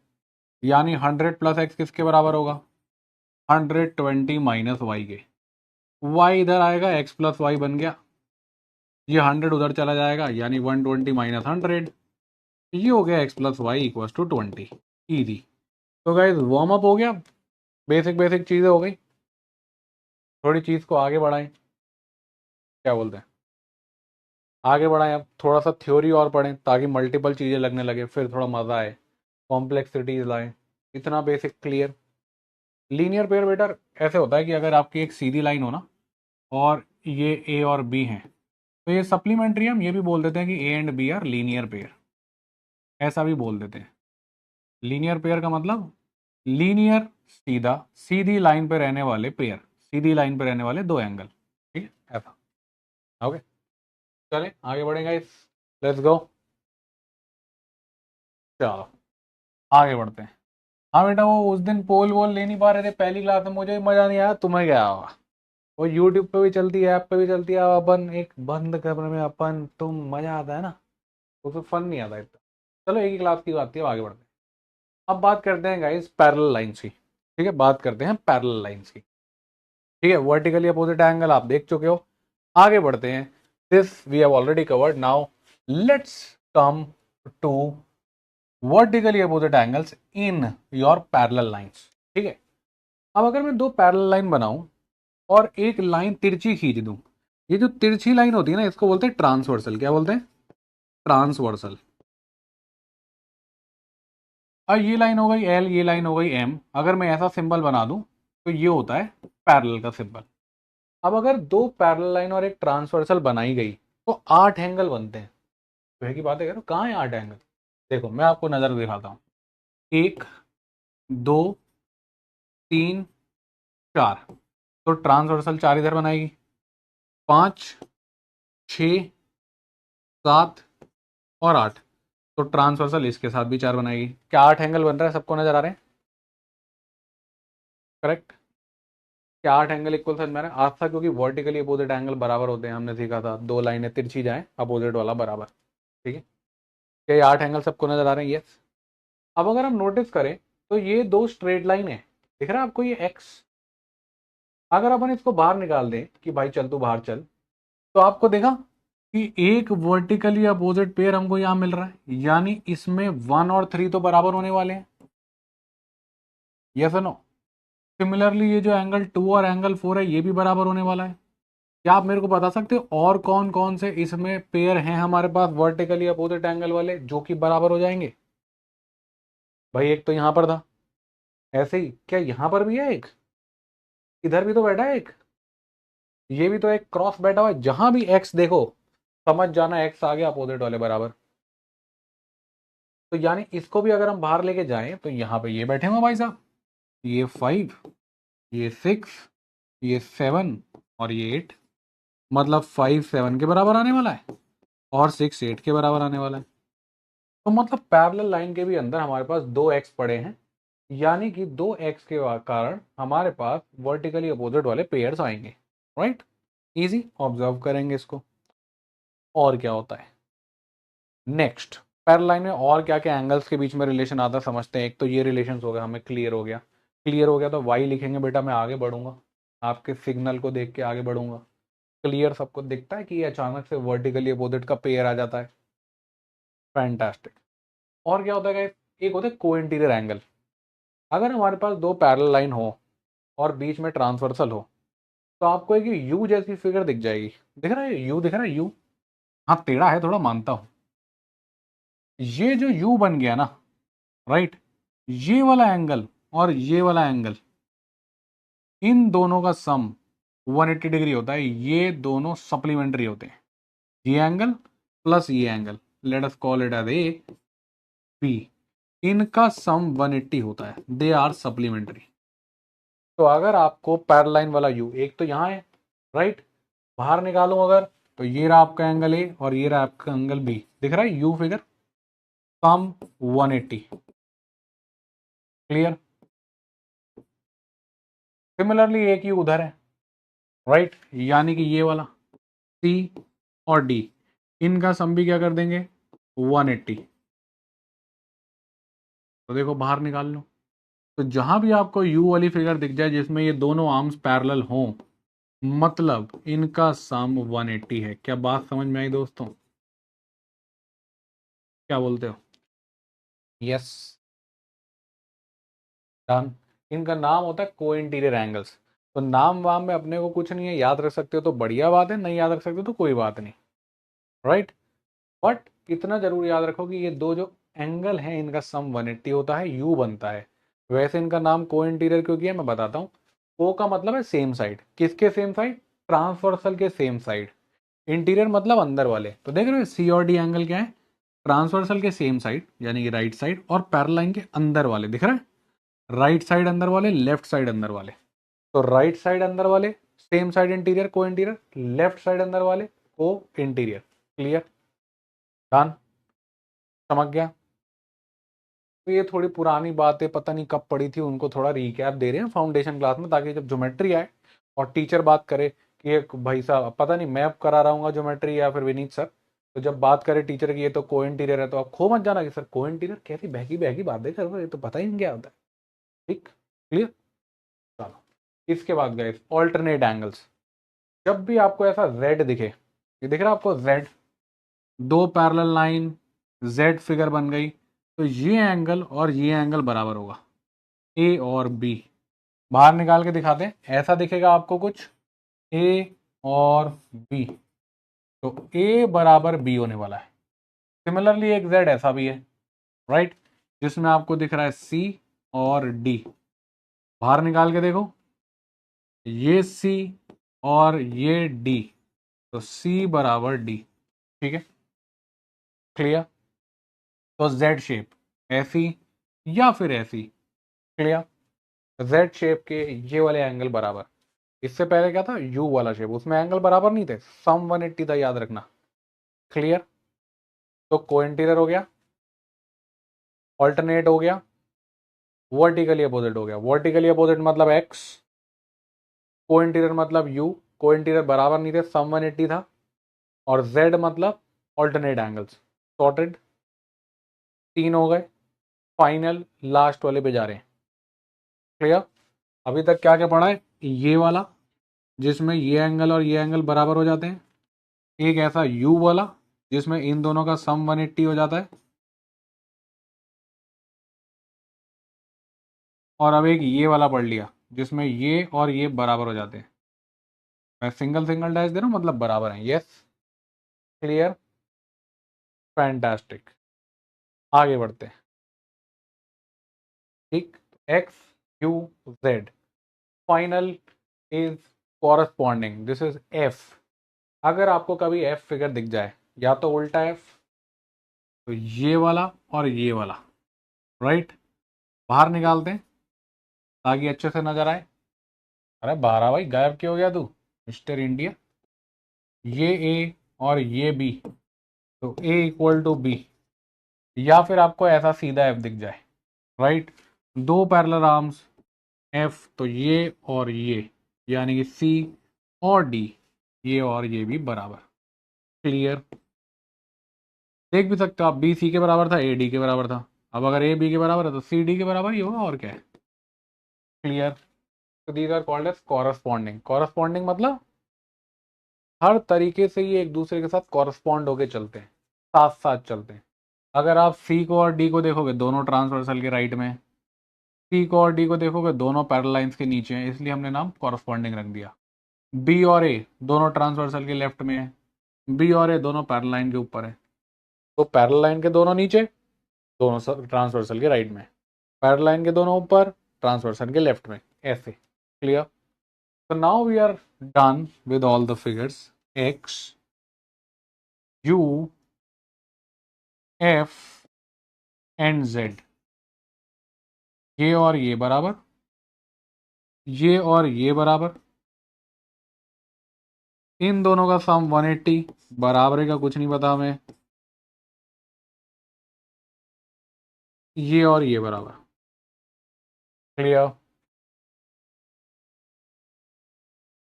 यानी 100 plus x किसके बराबर होगा? 120 minus Y के। वाई इधर आएगा, एक्स प्लस वाई बन गया, ये 100 उधर चला जाएगा, यानी 120 माइनस 100, ये हो गया x plus y equal to 20। Easy. तो गाइज वार्म अप हो गया, बेसिक बेसिक चीज़ें हो गई, थोड़ी चीज़ को आगे बढ़ाएं, क्या बोलते हैं, आगे बढ़ाएं, अब थोड़ा सा थ्योरी और पढ़ें ताकि मल्टीपल चीज़ें लगने लगे, फिर थोड़ा मज़ा आए, कॉम्प्लेक्सिटीज लाएं। इतना बेसिक क्लियर। लीनियर पेयर बेटा ऐसे होता है कि अगर आपकी एक सीधी लाइन हो ना, और ये ए और बी हैं, तो ये सप्लीमेंट्री, हम ये भी बोल देते हैं कि A and B are linear pair, ऐसा भी बोल देते हैं। लीनियर पेयर का मतलब लीनियर, सीधा, सीधी लाइन पे रहने वाले पेयर, सीधी लाइन पे रहने वाले दो एंगल। ठीक है, ऐसा। ओके, चलें आगे बढ़ेंगे इस, लेट्स गो। चलो आगे बढ़ते हैं। हाँ बेटा, वो उस दिन पोल वोल ले नहीं पा रहे थे पहली क्लास में, मुझे भी मजा नहीं आया, तुम्हें क्या होगा? वो यूट्यूब पे भी चलती है, ऐप पे भी चलती है, अब अपन एक बंद कमरे में अपन तुम, मजा आता है ना, उसमें फन नहीं आता इतना। चलो एक ही क्लास की बात थी, अब आगे बढ़ते हैं। अब बात करते हैं गाइस पैरेलल लाइंस की। ठीक है, बात करते हैं पैरेलल लाइंस की। ठीक है, वर्टिकली अपोजिट एंगल आप देख चुके हो, आगे बढ़ते हैं। This we have already covered, now let's come to vertically opposite angles in your parallel lines. ठीक है, अब अगर मैं दो पैरेलल लाइन बनाऊं और एक लाइन तिरछी खींच दूं, ये जो तिरछी लाइन होती है ना, इसको बोलते हैं ट्रांसवर्सल। क्या बोलते हैं? ट्रांसवर्सल। अब ये लाइन हो गई एल, ये लाइन हो गई एम, अगर मैं ऐसा सिंबल बना दूं तो ये होता है पैरेलल का सिंबल। अब अगर दो पैरेलल लाइन और एक ट्रांसवर्सल बनाई गई तो 8 एंगल बनते हैं। तो है की बात है, करो कहाँ है 8 एंगल? देखो मैं आपको नजर दिखाता हूँ, 1 2 3 4। तो ट्रांसवर्सल 4 इधर बनाएगी, 5 6 7 और 8। तो ट्रांसवर्सल इसके साथ भी 4 बनाएगी। क्या 8 एंगल बन रहा है? सबको नजर आ रहे हैं? करेक्ट। क्या 8 एंगल इक्वल समझ में आ रहा है? आज था क्योंकि वर्टिकली अपोजिट एंगल बराबर होते हैं, हमने सीखा था, दो लाइनें तिरछी जाएं अपोजिट वाला बराबर। ठीक है, क्या ये 8 एंगल सबको नजर आ रहे हैं? यस। अब अगर हम नोटिस करें तो ये दो स्ट्रेट लाइन है, दिख रहा है आपको ये एक्स? अगर अपन इसको बाहर निकाल दें कि भाई चल तू बाहर चल, तो आपको देखा कि एक वर्टिकली अपोजिट पेयर हमको यहां मिल रहा है, यानी इसमें 1 और 3 तो बराबर होने वाले हैं। यस और नो? सिमिलरली ये जो एंगल 2 और एंगल 4 है, ये भी बराबर होने वाला है। क्या आप मेरे को बता सकते हो और कौन कौन से इसमें पेयर हैं हमारे पास वर्टिकली अपोजिट एंगल वाले जो कि बराबर हो जाएंगे? भाई एक तो यहां पर था, ऐसे ही क्या यहां पर भी है एक? इधर भी तो बैठा है एक, ये भी तो एक क्रॉस बैठा हुआ है, जहां भी एक्स देखो समझ जाना एक्स आ गया अपोजिट वाले बराबर। तो यानी इसको भी अगर हम बाहर लेके जाएं तो यहाँ पे ये बैठे हुए भाई साहब, ये 5, ये 6, ये 7 और ये 8। मतलब 5 7 के बराबर आने वाला है और 6 8 के बराबर आने वाला है। तो मतलब पैरेलल लाइन के भी अंदर हमारे पास दो एक्स पड़े हैं, यानी कि दो एक्स के कारण हमारे पास वर्टिकली अपोजिट वाले पेयर्स आएंगे। राइट, इजी, ऑब्जर्व करेंगे इसको। और क्या होता है नेक्स्ट? पैरेलल लाइन में और क्या क्या एंगल्स के बीच में रिलेशन आता है समझते हैं। एक तो ये रिलेशन हो गया, हमें क्लियर हो गया। क्लियर हो गया तो वाई लिखेंगे बेटा, मैं आगे बढ़ूंगा, आपके सिग्नल को देख के आगे बढ़ूंगा। क्लियर सबको दिखता है कि ये अचानक से वर्टिकली अपोजिट का पेयर आ जाता है? फैंटास्टिक। और क्या होता है guys? एक होता है को इंटीरियर एंगल। अगर हमारे पास दो पैरेलल लाइन हो और बीच में ट्रांसवर्सल हो तो आपको एक यू जैसी फिगर दिख जाएगी। दिख रहा है यू, दिख रहा है यू। हाँ टेढ़ा है थोड़ा, मानता हूं। ये जो यू बन गया ना, राइट, ये वाला एंगल और ये वाला एंगल, इन दोनों का सम 180 डिग्री होता है। ये दोनों सप्लीमेंट्री होते हैं, ये एंगल प्लस ये angle, let us call it as A B. इनका सम 180 होता है, दे आर सप्लीमेंट्री। तो अगर आपको पैरेलल वाला यू, एक तो यहाँ है, राइट, बाहर निकालूं अगर, तो ये रहा आपका एंगल ए और ये रहा आपका एंगल बी। दिख रहा है U figure, sum 180। Clear? Similarly एक यू उधर है, राइट, यानी कि ये वाला सी और डी, इनका सम भी क्या कर देंगे 180। तो देखो बाहर निकाल लो, तो जहां भी आपको यू वाली फिगर दिख जाए जिसमें ये दोनों आर्म्स पैरेलल हों, मतलब इनका सम 180 है। क्या बात समझ में आई दोस्तों? क्या बोलते हो? Yes, done. इनका नाम होता है को इंटीरियर एंगल्स। तो नाम वाम में अपने को कुछ नहीं है, याद रख सकते हो तो बढ़िया बात है, नहीं याद रख सकते हो तो कोई बात नहीं, राइट। बट इतना जरूर याद रखो कि ये दो जो एंगल हैं इनका सम 180 होता है, यू बनता है। वैसे इनका नाम को इंटीरियर क्यों किया मैं बताता हूँ। को का मतलब है सेम साइड, किसके सेम साइड? ट्रांसवर्सल के सेम साइड। इंटीरियर मतलब अंदर वाले। तो देख रहे हो सी और डी एंगल क्या है? ट्रांसवर्सल के सेम साइड यानी कि राइट साइड, और पैरेलल लाइन के अंदर वाले। दिख रहा है? राइट साइड अंदर वाले, लेफ्ट साइड अंदर वाले। तो राइट साइड अंदर वाले सेम साइड इंटीरियर को इंटीरियर, लेफ्ट साइड अंदर वाले को इंटीरियर। क्लियर? डन? समझ गया? तो ये थोड़ी पुरानी बातें पता नहीं कब पढ़ी थी, उनको थोड़ा रिकैप दे रहे हैं फाउंडेशन क्लास में, ताकि जब ज्योमेट्री आए और टीचर बात करे कि एक भाई साहब पता नहीं मैं करा रहा हूँ ज्योमेट्री या फिर विनीत सर, तो जब बात करे टीचर की ये तो को इंटीरियर है, तो आप खो मत जाना कि सर को इंटीरियर कैसी बहकी बहकी बातें कर रहे हो, ये तो पता ही नहीं क्या होता है। ठीक? क्लियर? चलो, इसके बाद गए ऑल्टरनेट एंगल्स। जब भी आपको ऐसा जेड दिखे, ये दिख रहा है आपको जेड, दो पैरेलल लाइन, जेड फिगर बन गई, तो ये एंगल और ये एंगल बराबर होगा, ए और बी। बाहर निकाल के दिखाते हैं, ऐसा दिखेगा आपको कुछ, ए और बी, तो ए बराबर बी होने वाला है। सिमिलरली एक जेड ऐसा भी है, राइट, जिसमें आपको दिख रहा है सी और डी। बाहर निकाल के देखो, ये सी और ये डी, तो सी बराबर डी। ठीक है? क्लियर? तो जेड शेप ऐसी या फिर ऐसी। क्लियर? जेड शेप के ये वाले एंगल बराबर। इससे पहले क्या था यू वाला शेप, उसमें एंगल बराबर नहीं थे, सम 180 था, याद रखना। क्लियर? तो को इंटीरियर हो गया, ऑल्टरनेट हो गया, वर्टिकली अपोजिट हो गया। वर्टिकली अपोजिट मतलब एक्स, को इंटीरियर मतलब यू, को इंटीरियर बराबर नहीं थे, सम 180 था, और जेड मतलब ऑल्टरनेट एंगल्स। सॉर्टेड? तीन हो गए। फाइनल लास्ट वाले पे जा रहे हैं। क्लियर? अभी तक क्या क्या पढ़ा है? ये वाला जिसमें ये एंगल और ये एंगल बराबर हो जाते हैं, एक ऐसा यू वाला जिसमें इन दोनों का सम 180 हो जाता है, और अब एक ये वाला पढ़ लिया जिसमें ये और ये बराबर हो जाते हैं। मैं सिंगल सिंगल डैश दे रहा हूँ, मतलब बराबर है। यस? क्लियर? फैंटास्टिक। आगे बढ़ते हैं। ठीक, x you Z, final is corresponding, this is F. अगर आपको कभी एफ फिगर दिख जाए, या तो उल्टा एफ, तो ये वाला और ये वाला, राइट, बाहर निकालते हैं ताकि अच्छे से नजर आए। अरे बारह भाई, गायब क्यों हो गया तू मिस्टर इंडिया? ये ए और ये बी, तो ए इक्वल टू बी, या फिर आपको ऐसा सीधा एफ दिख जाए, राइट, दो पैरेलल आर्म्स एफ, तो ये और ये, यानी कि सी और डी, ये और ये भी बराबर। क्लियर? देख भी सकते हो आप, बी सी के बराबर था, ए डी के बराबर था। अब अगर ए बी के बराबर है तो सी डी के बराबर ही होगा, और क्या है। क्लियर? तो these are called as corresponding. Corresponding मतलब हर तरीके से ये एक दूसरे के साथ कॉरस्पॉन्ड होके चलते हैं, साथ साथ चलते हैं। अगर आप सी को और डी को देखोगे दोनों ट्रांसवर्सल के राइट में, सी को और डी को देखोगे दोनों पैरेलल लाइंस के नीचे हैं, इसलिए हमने नाम कॉरस्पॉन्डिंग रख दिया। बी और ए दोनों ट्रांसवर्सल के लेफ्ट में है, बी और ए दोनों पैरेलल लाइन के ऊपर है, तो पैरेलल लाइन के दोनों नीचे, दोनों ट्रांसवर्सल के राइट में, पैरेलल लाइन के दोनों ऊपर, ट्रांसवर्सल के लेफ्ट में, ऐसे। Clear? So now we are done with all the figures x, u, f and z। ये और ये बराबर, ये और ये बराबर, इन दोनों का सम 180, बराबरी का कुछ नहीं पता हमें, ये और ये बराबर। क्लियर?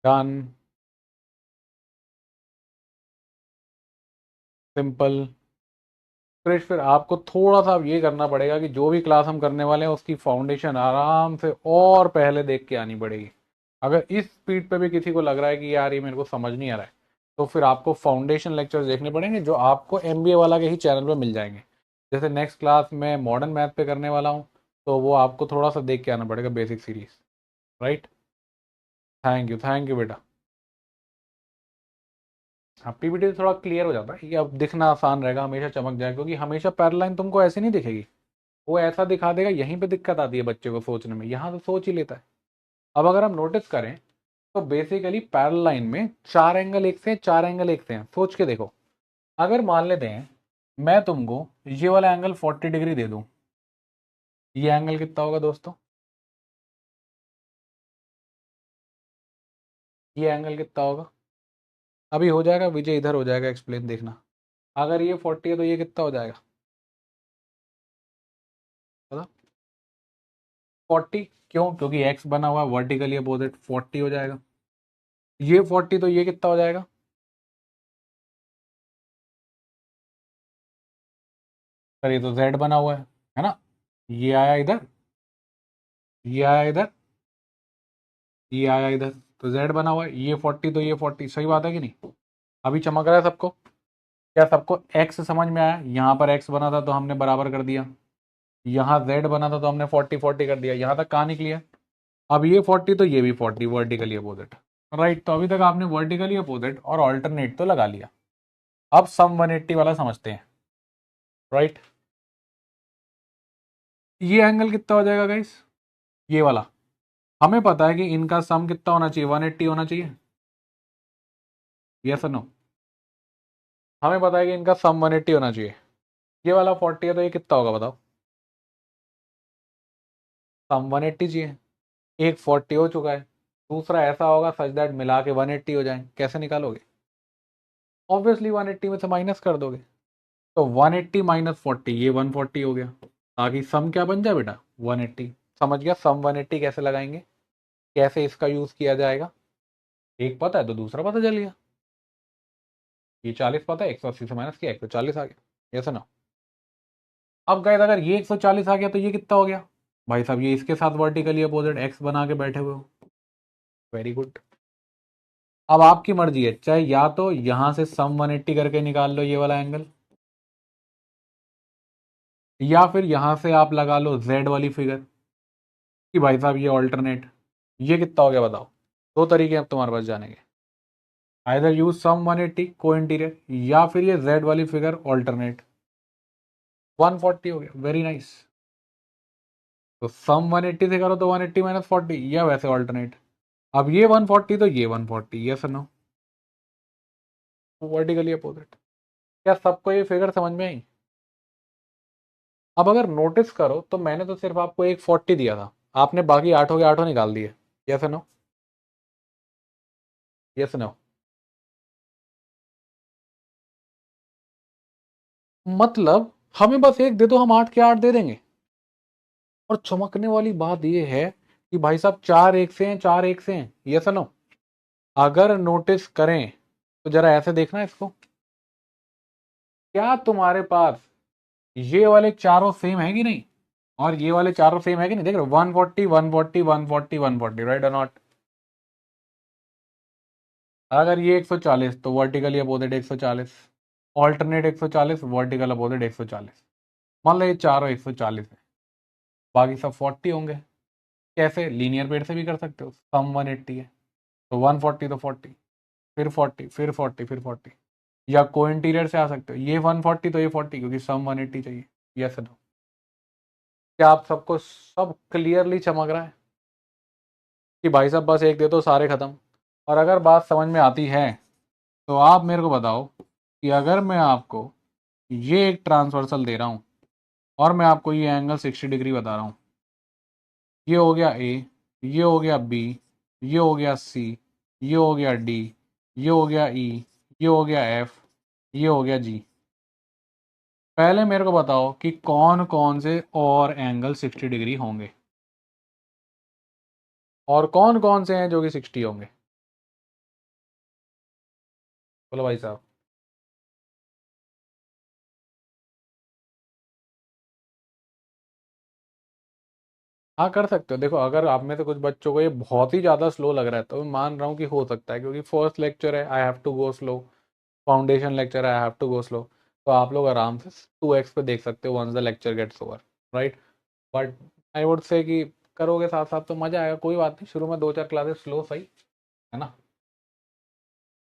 Done, simple. क्रिश फिर आपको थोड़ा सा अब ये करना पड़ेगा कि जो भी क्लास हम करने वाले हैं उसकी फाउंडेशन आराम से और पहले देख के आनी पड़ेगी। अगर इस स्पीड पे भी किसी को लग रहा है कि यार ये मेरे को समझ नहीं आ रहा है, तो फिर आपको फाउंडेशन लेक्चर्स देखने पड़ेंगे जो आपको एमबीए वाला के ही चैनल पे मिल जाएंगे। जैसे नेक्स्ट क्लास में मॉडर्न मैथ पे करने वाला हूँ, तो वो आपको थोड़ा सा देख के आना पड़ेगा basic series. Right? Thank you बेटा। हाँ, पीपीटी थोड़ा क्लियर हो जाता है, ये अब दिखना आसान रहेगा, हमेशा चमक जाएगा, क्योंकि हमेशा पैरेलल लाइन तुमको ऐसे नहीं दिखेगी, वो ऐसा दिखा देगा। यहीं पे दिक्कत आती है बच्चे को सोचने में, यहाँ तो सोच ही लेता है। अब अगर हम नोटिस करें तो बेसिकली पैरेलल लाइन में चार एंगल एक से हैं, चार एंगल एक से हैं। सोच के देखो, अगर मान लेते हैं मैं तुमको ये वाला एंगल 40 डिग्री दे दूं, ये एंगल कितना होगा दोस्तों? ये एंगल कितना होगा? अभी हो जाएगा विजय, इधर हो जाएगा एक्सप्लेन, देखना। अगर ये 40 है तो ये कितना हो जाएगा पता? 40। क्यों? क्योंकि एक्स बना हुआ वर्टिकली अपोजिट, 40 हो जाएगा। ये 40 तो ये कितना हो जाएगा? सर ये तो जेड बना हुआ है ना? ये आया इधर, ये आया इधर, ये आया इधर, तो जेड बना हुआ है। ये 40 तो ये 40, सही बात है कि नहीं? अभी चमक रहा है सबको? क्या सबको एक्स समझ में आया? यहाँ पर एक्स बना था तो हमने बराबर कर दिया, यहाँ जेड बना था तो हमने 40 40 कर दिया। यहाँ तक कहानी क्लियर? अब ये 40 तो ये भी 40, वर्टिकली अपोजिट। राइट, तो अभी तक आपने वर्टिकली अपोजिट और ऑल्टरनेट तो लगा लिया। अब सम 180 वाला समझते हैं। राइट, ये एंगल कितना हो जाएगा गाइस? ये वाला। हमें पता है कि इनका सम कितना होना चाहिए, 180 होना चाहिए। यस और नो? हमें पता है कि इनका सम 180 होना चाहिए। ये वाला 40 है तो ये कितना होगा बताओ? सम 180 चाहिए, एक 40 हो चुका है, दूसरा ऐसा होगा सच दैट मिला के 180 हो जाए। कैसे निकालोगे? ऑब्वियसली 180 में से माइनस कर दोगे, तो 180 माइनस 40, ये 140 हो गया। आगे सम क्या बन जाए बेटा? 180। समझ गया सम 180 कैसे लगाएंगे, कैसे इसका यूज किया जाएगा? एक पता है तो दूसरा पता चल गया। ये 40 पता है, 180 से माइनस किया 140 आ गया। यस ना? अब गए अगर ये 140 आ गया तो ये कितना हो गया भाई साहब? ये इसके साथ वर्टिकली अपोजिट एक्स बना के बैठे हुए हो। Very good. अब आपकी मर्जी है, चाहे या तो यहां से सम 180 करके निकाल लो ये वाला एंगल, या फिर यहां से आप लगा लो जेड वाली फिगर कि भाई साहब ये ऑल्टरनेट। ये कितना हो गया बताओ? दो तरीके अब तुम्हारे पास जाने के, आइदर यूज सम 180 को इंटीरियर, या फिर ये जेड वाली फिगर ऑल्टरनेट। 140 हो गया, वेरी नाइस। तो सम 180 से करो तो 180 माइनस 40, या वैसे ऑल्टरनेट। अब ये 140 तो ये 140, यस और नो? Vertically opposite. क्या सबको ये फिगर समझ में आई? अब अगर नोटिस करो तो मैंने तो सिर्फ आपको एक 40 दिया था, आपने बाकी आठों के आठों निकाल दिए। यस और नो? Yes no? मतलब हमें बस एक दे दो, हम 8 के 8 दे देंगे। और चमकने वाली बात यह है कि भाई साहब चार एक से हैं, चार एक से हैं। यस और नो? अगर नोटिस करें तो जरा ऐसे देखना इसको, क्या तुम्हारे पास ये वाले चारों सेम है कि नहीं, और ये वाले चारों सेम है कि नहीं? देख रहे हो, 140 140 140 140, राइट और नॉट? अगर ये 140 तो vertically opposite 140, alternate 140, vertical opposite 140। मान लो ये चारों 140 है, बाकी सब 40 होंगे। कैसे? लीनियर पेड़ से भी कर सकते हो, सम 180 है तो 140 तो 40, फिर 40, फिर 40, फिर 40। या को इंटीरियर से आ सकते हो, ये 140 तो ये 40, क्योंकि सम 180 चाहिए। Yes no? क्या आप सबको सब क्लियरली चमक रहा है कि भाई साहब बस एक दे दो सारे खत्म? और अगर बात समझ में आती है तो आप मेरे को बताओ कि अगर मैं आपको ये एक ट्रांसवर्सल दे रहा हूँ और मैं आपको ये एंगल 60 डिग्री बता रहा हूँ, ये हो गया ए, ये हो गया बी, ये हो गया सी, ये हो गया डी, ये हो गया ई, ये हो गया एफ, ये हो गया जी। पहले मेरे को बताओ कि कौन कौन से और एंगल 60 डिग्री होंगे, और कौन कौन से हैं जो कि 60 होंगे? बोलो भाई साहब। हाँ कर सकते हो। देखो, अगर आप में से कुछ बच्चों को ये बहुत ही ज़्यादा स्लो लग रहा है तो मैं मान रहा हूँ कि हो सकता है, क्योंकि फर्स्ट लेक्चर है, I have to go slow. Foundation lecture है, I have to go slow. तो आप लोग आराम से 2x पे देख सकते हो once the lecture gets over, right? But I would say कि करोगे साथ साथ तो मज़ा आएगा। कोई बात नहीं, शुरू में 2-4 क्लासेस स्लो सही है ना।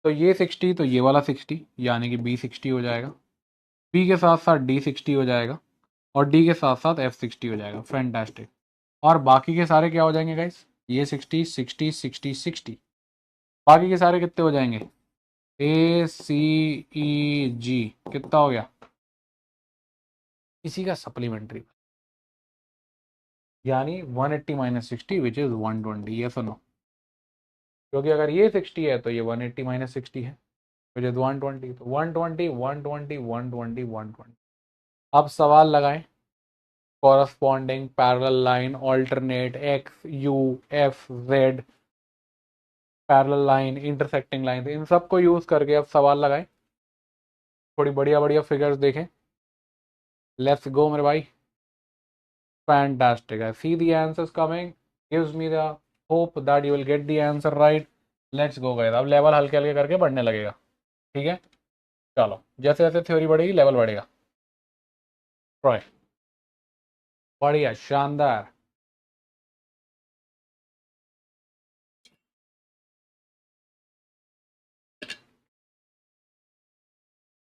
तो ये 60 तो ये वाला 60, यानी कि बी 60 हो जाएगा, बी के साथ साथ डी 60 हो जाएगा, और डी के साथ साथ एफ 60 हो जाएगा। फैंटास्टिक। और बाकी के सारे क्या हो जाएंगे गाइस? ये 60, 60, 60, 60। बाकी के सारे कितने हो जाएंगे? ए सी ई जी कितना हो गया? इसी का सप्लीमेंट्री, यानी 180 माइनस 60 विच इज 120। ये सुनो, क्योंकि अगर ये 60 है तो ये 180 माइनस 60 है विच इज 120। तो 120, 120, 120, 120। अब सवाल लगाएं। Corresponding, parallel line, alternate, X U F Z, parallel line, intersecting line, इन सबको यूज करके अब सवाल लगाएं। थोड़ी बढ़िया बढ़िया फिगर्स देखें। लेट्स गो मेरे भाई। Fantastic. I see the answers coming. Gives me the hope that you will get the answer right. Let's go guys. अब लेवल हल्के हल्के करके बढ़ने लगेगा। ठीक है, चलो जैसे जैसे थ्योरी बढ़ेगी लेवल बढ़ेगा। ट्राई। बढ़िया, शानदार।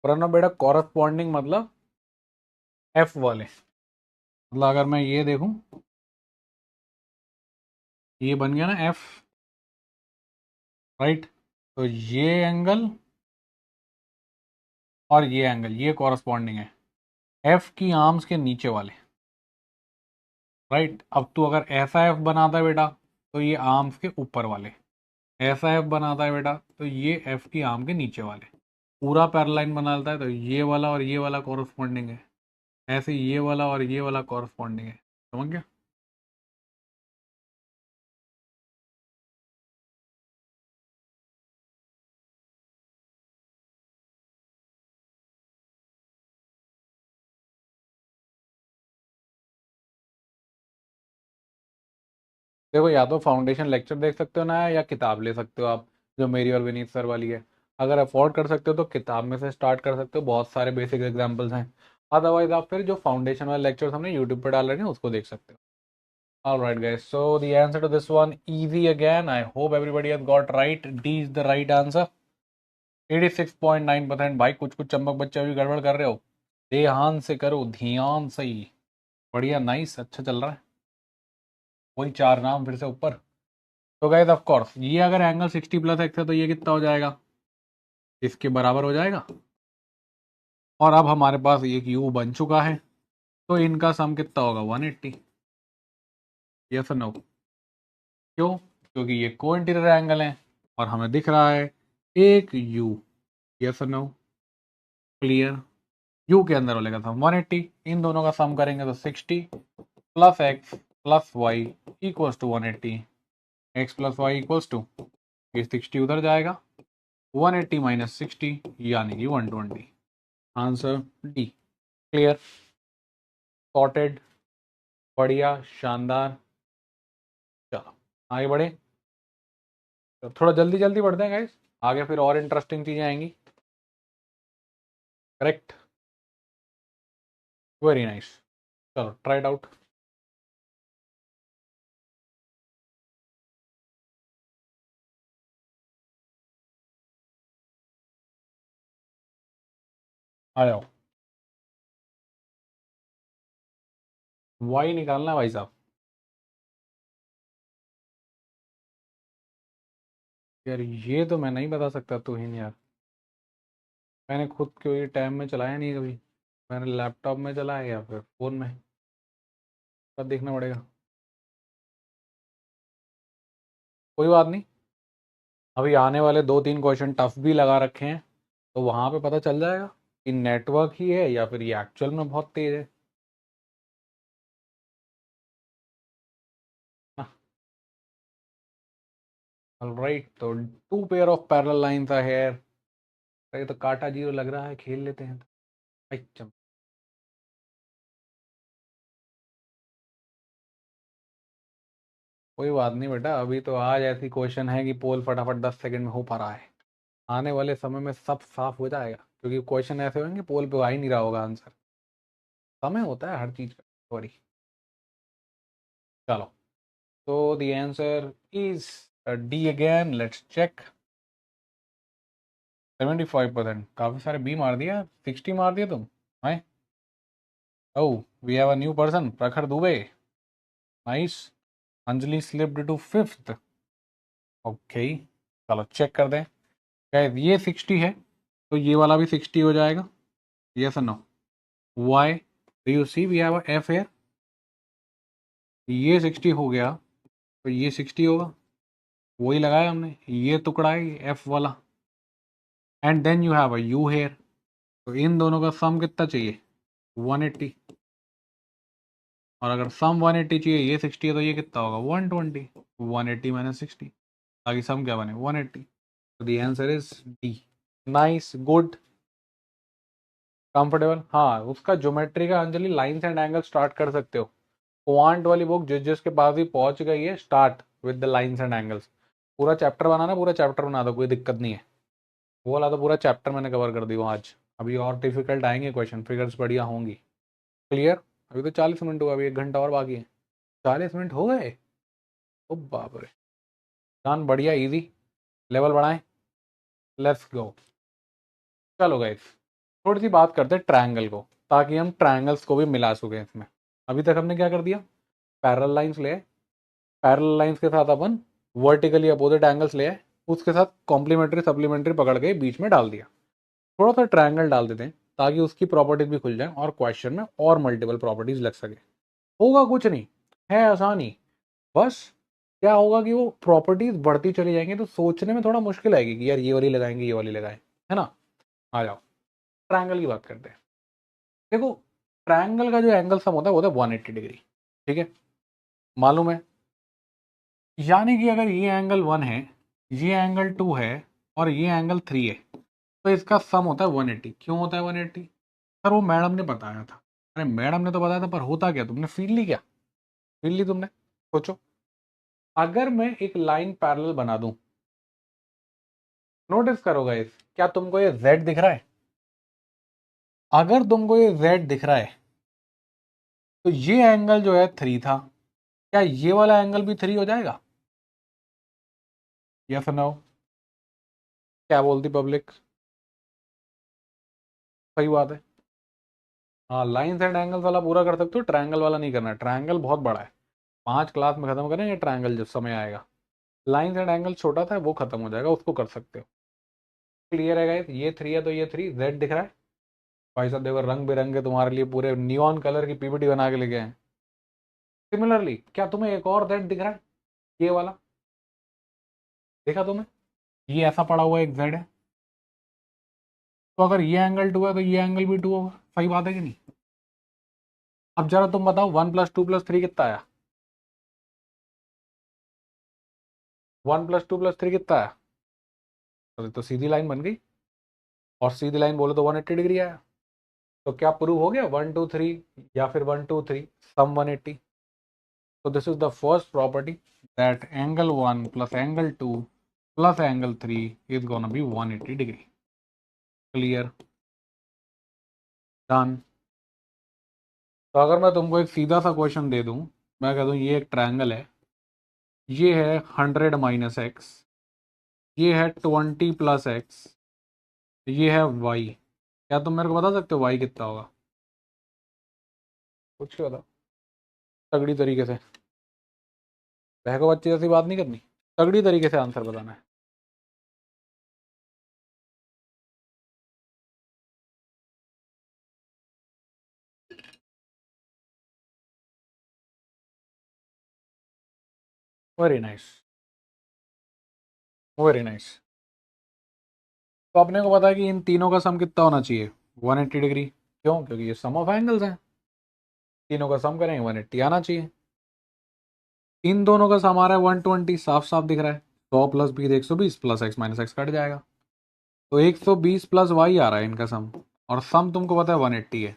प्रणव बेटा, कॉरस्पॉन्डिंग मतलब एफ वाले, मतलब अगर मैं ये देखूं, ये बन गया ना एफ, राइट? तो ये एंगल और ये एंगल, ये कॉरस्पॉन्डिंग है एफ की आर्म्स के नीचे वाले, राइट? अब तू अगर ऐसा एफ बनाता है बेटा तो ये आर्म्स के ऊपर वाले, ऐसा एफ बनाता है बेटा तो ये एफ की आर्म के नीचे वाले, पूरा पैरालाइन बनाता है तो ये वाला और ये वाला कॉरस्पॉन्डिंग है, ऐसे ये वाला और ये वाला कॉरस्पॉन्डिंग है। समझ गया? देखो, या तो फाउंडेशन लेक्चर देख सकते हो ना, या किताब ले सकते हो आप, जो मेरी और विनीत सर वाली है। अगर अफोर्ड कर सकते हो तो किताब में से स्टार्ट कर सकते हो, बहुत सारे बेसिक एग्जाम्पल्स हैं। अदरवाइज आप फिर जो फाउंडेशन वाले लेक्चर्स हमने यूट्यूब पर डाल रहे हैं उसको देख सकते हो। All right, guys. So the answer to this one easy again. I hope everybody has got right. D is the right answer. 86.9%। भाई कुछ कुछ चंपक बच्चे भी गड़बड़ कर रहे हो, ध्यान से करो, ध्यान से ही। बढ़िया, नाइस, अच्छा चल रहा है। वही चार नाम फिर से ऊपर। तो गाइस ऑफ कोर्स ये अगर एंगल 60 प्लस एक्स है तो ये कितना हो जाएगा? इसके बराबर हो जाएगा। और अब हमारे पास एक यू बन चुका है, तो इनका सम कितना होगा? 180। यस और नो? क्यों? क्योंकि ये को इंटीरियर एंगल है और हमें दिख रहा है एक यू। यस और नो? क्लियर? यू के अंदर वाले का सम 180, इन दोनों का सम करेंगे तो 60 plus x plus y equals to 180। X plus y equals to, ये 60 उधर जाएगा, 180 माइनस 60 यानी कि 120। Answer D. क्लियर? सॉर्टेड? बढ़िया, शानदार। चलो आगे बढ़े। तो थोड़ा जल्दी जल्दी बढ़ते हैं गाइस, आगे फिर और इंटरेस्टिंग चीजें आएंगी। करेक्ट? Very nice. चलो ट्राई इट आउट। आ जाओ। वाई निकालना है भाई साहब। यार ये तो मैं नहीं बता सकता, तू ही यार। मैंने खुद कोई टाइम में चलाया नहीं कभी। मैंने लैपटॉप में चलाया या फिर फ़ोन में। तब देखना पड़ेगा। कोई बात नहीं। अभी आने वाले 2-3 क्वेश्चन टफ भी लगा रखे हैं, तो वहां पे पता चल जाएगा कि नेटवर्क ही है या फिर ये एक्चुअल में बहुत तेज है। ऑलराइट, तो 2 pair of parallel lines are here. ये तो काटा जीरो लग रहा है, खेल लेते हैं। अच्छा। कोई बात नहीं बेटा, अभी तो आज ऐसी क्वेश्चन है कि पोल फटाफट 10 सेकंड में हो पा रहा है। आने वाले समय में सब साफ हो जाएगा, क्योंकि क्वेश्चन ऐसे होंगे पोल पे आ ही नहीं रहा होगा आंसर। समय होता है हर चीज का। सॉरी। चलो, तो the answer is D again, let's check. 75%। काफी सारे बी मार दिया, 60 मार दिया तुम। है। Oh, we have a new person, Prakhar Dubey. Nice. Anjali slipped to fifth. Okay, चलो चेक कर दें। गाइस ये 60 है, तो ये वाला भी 60 हो जाएगा। यस और नो? Why do you see we have a F here? ये 60 हो गया, तो ये 60 होगा। वही लगाया हमने, ये टुकड़ा है एफ वाला। And then you have a U here. तो इन दोनों का सम कितना चाहिए? 180। और अगर सम 180 चाहिए, ये 60 है, तो ये कितना होगा? 120। 180 माइनस 60, आगे सम क्या बने? 180। तो the answer is D. Nice, good, comfortable. हाँ, उसका ज्योमेट्री का Anjali lines and angle start कर सकते हो। क्वांट वाली बुक जिस जिसके पास भी पहुंच गई है, start with the lines and angles. पूरा चैप्टर बनाना, पूरा चैप्टर बना दो, कोई दिक्कत नहीं है। वो वाला तो पूरा चैप्टर मैंने कवर कर दिया आज। अभी और डिफिकल्ट आएंगे क्वेश्चन, फिगर्स बढ़िया होंगी। क्लियर? अभी तो 40 मिनट हुआ, अभी 1 घंटा और बाकी है। 40 मिनट हो गए? ओ बाप रे। जान बढ़िया, इजी। लेवल बढ़ाएं। Let's go. चलो गाइस, थोड़ी सी बात करते हैं ट्रायंगल को, ताकि हम ट्रायंगल्स को भी मिला सकें इसमें। अभी तक हमने क्या कर दिया? पैरेलल लाइंस ले। पैरेलल लाइंस के साथ अपन वर्टिकली अपोजिट एंगल्स ले आए, उसके साथ कॉम्प्लीमेंट्री सप्लीमेंट्री पकड़ के बीच में डाल दिया। थोड़ा सा ट्रायंगल डाल देते हैं, ताकि उसकी प्रॉपर्टीज भी खुल जाए और क्वेश्चन में और मल्टीपल प्रॉपर्टीज लग सके। होगा कुछ नहीं, है आसानी। बस क्या होगा कि वो प्रॉपर्टीज बढ़ती चली जाएंगी, तो सोचने में थोड़ा मुश्किल आएगी कि यार ये वाली लगाएंगे, ये वाली लगाएं, है ना? आ जाओ, ट्रायंगल की बात करते हैं। देखो, ट्रायंगल का जो एंगल सम होता है वो होता है 180 डिग्री। ठीक है, मालूम है? यानी कि अगर ये एंगल 1 है, ये एंगल 2 है, और ये एंगल 3 है, तो इसका सम होता है 180। क्यों होता है 180? सर वो मैडम ने बताया था। अरे मैडम ने तो बताया था, पर होता क्या? तुमने फील नहीं किया? फील ली तुमने? सोचो, अगर मैं एक लाइन पैरेलल बना दूं, नोटिस करो गाइस, क्या तुमको ये z दिख रहा है? अगर तुमको ये z दिख रहा है, तो ये एंगल जो है 3 था, क्या ये वाला एंगल भी 3 हो जाएगा? Yes no? क्या बोलती पब्लिक? सही बात है। हाँ, लाइन्स एंड एंगल्स वाला पूरा कर सकते हो, ट्रायंगल वाला नहीं करना। ट्रायंगल बहुत बड़ा है, 5 क्लास में खत्म करेंगे ट्रायंगल जब समय आएगा। लाइन्स एंड एंगल छोटा था, वो खत्म हो जाएगा, उसको कर सकते हो। क्लियर है गाइस? ये 3 है, तो ये 3 जेड दिख रहा है। भाई साहब देखो, रंग बिरंगे तुम्हारे लिए पूरे नियॉन कलर की पीपीटी बना के लेके आए। सिमिलरली, क्या तुम्हें एक और जेड दिख रहा है? ये वाला देखा तुम्हें? ये ऐसा पड़ा हुआ एक जेड है, तो अगर ये एंगल 2 है, तो ये एंगल भी 2 होगा। सही बात है कि नहीं? अब जरा तुम बताओ, 1 + 2 + 3 कितना आया? 1 + 2 + 3 कितना आया? तो सीधी लाइन बन गई, और सीधी लाइन बोले तो 180 डिग्री आया। तो क्या प्रूव हो गया? 1 2 3, या फिर 1 2 3 सम 180। So this is the first property, that angle 1 plus angle 2 plus angle 3 is gonna be 180 degree. Clear? Done. तो अगर मैं तुमको एक सीधा सा क्वेश्चन दे दूं, मैं कह दूं ये एक ट्रायंगल है, ये है 100 - x, ये है 20 + x, ये है y, क्या तुम मेरे को बता सकते हो y कितना होगा? कुछ भी बताओ, तगड़ी तरीके से, बहको बच्चे जैसी बात नहीं करनी, तगड़ी तरीके से आंसर बताना है। Very nice, very nice. तो अपने को पता है कि इन तीनों का सम कितना होना चाहिए? 180 डिग्री। क्यों? क्योंकि ये सम ऑफ एंगल्स हैं, तीनों का सम करेंगे 180 आना चाहिए। इन दोनों का सम आ रहा है 120, साफ साफ दिख रहा है। 100 + 20 120 + x - x कट जाएगा, तो 120 + y आ रहा है इनका सम, और सम तुमको पता है 180 है।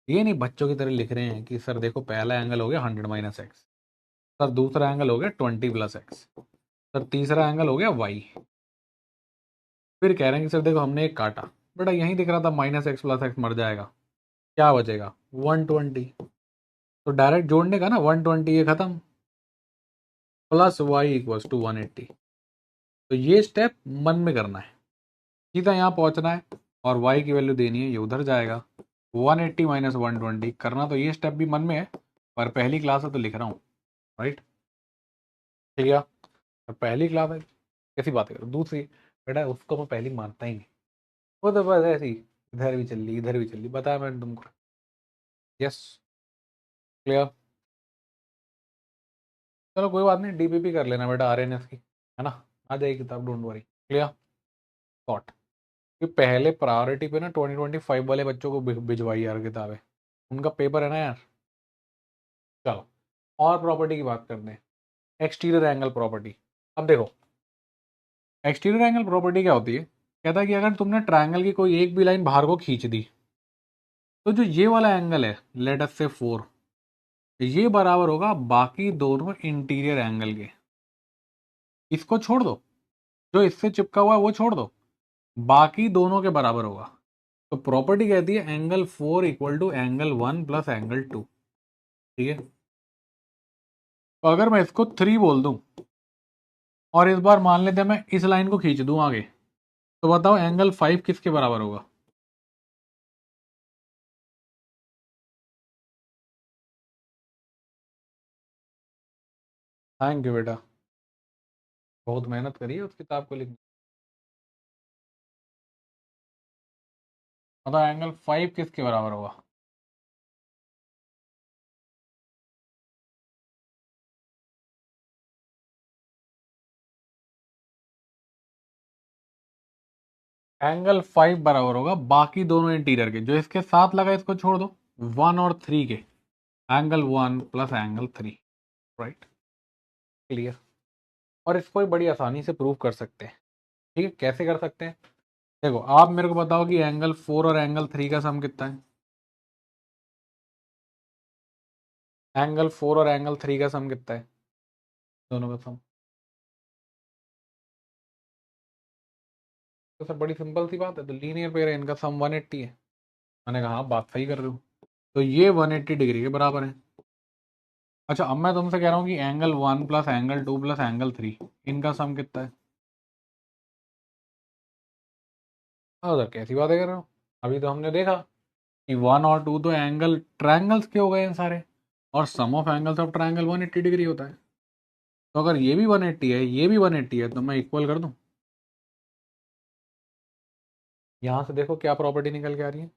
ये नहीं बच्चों की तरह लिख रहे हैं कि सर देखो पहला एंगल हो गया 100 - x, सर दूसरा एंगल हो गया 20 + x, सर तीसरा एंगल हो गया y, फिर कह रहे हैं कि सर देखो हमने एक काटा, बेटा यही दिख रहा था -x + x मर जाएगा, क्या बचेगा? 120। तो डायरेक्ट जोड़ने का ना, 120 ये खत्म, प्लस y = 180। तो ये स्टेप मन में करना है, सीधा यहाँ पहुंचना है, और y की वैल्यू देनी है, ये उधर जाएगा। 180 - 120 करना, तो ये स्टेप भी मन में है, पर पहली क्लास है तो लिख रहा हूँ, राइट? ठीक है, और पहली क्लास है, कैसी बात करो दूसरी, बेटा उसको मैं पहली मानता ही नहीं, वो तो बस ऐसी इधर भी चल ली इधर भी चल ली, बताया मैंने तुमको। Yes, clear. चलो कोई बात नहीं, डीपीपी कर लेना बेटा आरएनएस की, है ना, आ जाएगी किताब, डोंट वरी, क्लियर। गॉट। कि पहले प्रायोरिटी पे ना 2025 वाले बच्चों को भिजवाई यार किताबें, उनका पेपर है ना यार। चलो, और प्रॉपर्टी की बात करते हैं, एक्सटीरियर एंगल प्रॉपर्टी। अब देखो, एक्सटीरियर एंगल प्रॉपर्टी क्या होती है? कहता है कि अगर तुमने ट्रायंगल की कोई एक भी लाइन बाहर को खींच दी, तो जो ये वाला एंगल है, लेट अस से 4, ये बराबर होगा बाकी दोनों इंटीरियर एंगल के। इसको छोड़ दो, जो इससे चिपका हुआ है वो छोड़ दो, बाकी दोनों के बराबर होगा। तो प्रॉपर्टी कहती है एंगल 4 = एंगल 1 + एंगल 2। ठीक है, तो अगर मैं इसको 3 बोल दूं, और इस बार मान लेते हैं मैं इस लाइन को खींच दूं आगे, तो बताओ एंगल 5 किसके बराबर होगा? थैंक यू बेटा, बहुत मेहनत करी है उस किताब को लिखने। बताओ एंगल 5 किसके बराबर होगा? एंगल 5 बराबर होगा बाकी दोनों इंटीरियर के, जो इसके साथ लगा इसको छोड़ दो, 1 और 3 के, एंगल 1 + एंगल 3, राइट, क्लियर। और इसको भी बड़ी आसानी से प्रूव कर सकते हैं। ठीक है, कैसे कर सकते हैं? देखो आप मेरे को बताओ कि एंगल 4 और एंगल 3 का सम कितना है? एंगल 4 और एंगल 3 का सम कितना है? दोनों का सम। तो सर बड़ी सिंपल सी बात है, तो लीनियर पेयर है, इनका सम 180 है। मैंने कहा हाँ बात सही कर रहे हो, तो ये 180 डिग्री के बराबर है। अच्छा, अब मैं तुमसे कह रहा हूँ कि एंगल 1 + एंगल 2 + एंगल 3, इनका सम कितना है? हाँ सर कैसी बातें कर रहे हो, अभी तो हमने देखा कि 1 और 2 तो एंगल ट्रायंगल्स के हो गए हैं सारे, और sum of angles of triangle 180 degree होता है। तो अगर ये भी 180 है, ये भी 180 है, तो मैं इक्वल कर दूं। यहाँ से देखो क्या प्रॉपर्टी निकल के आ रही है,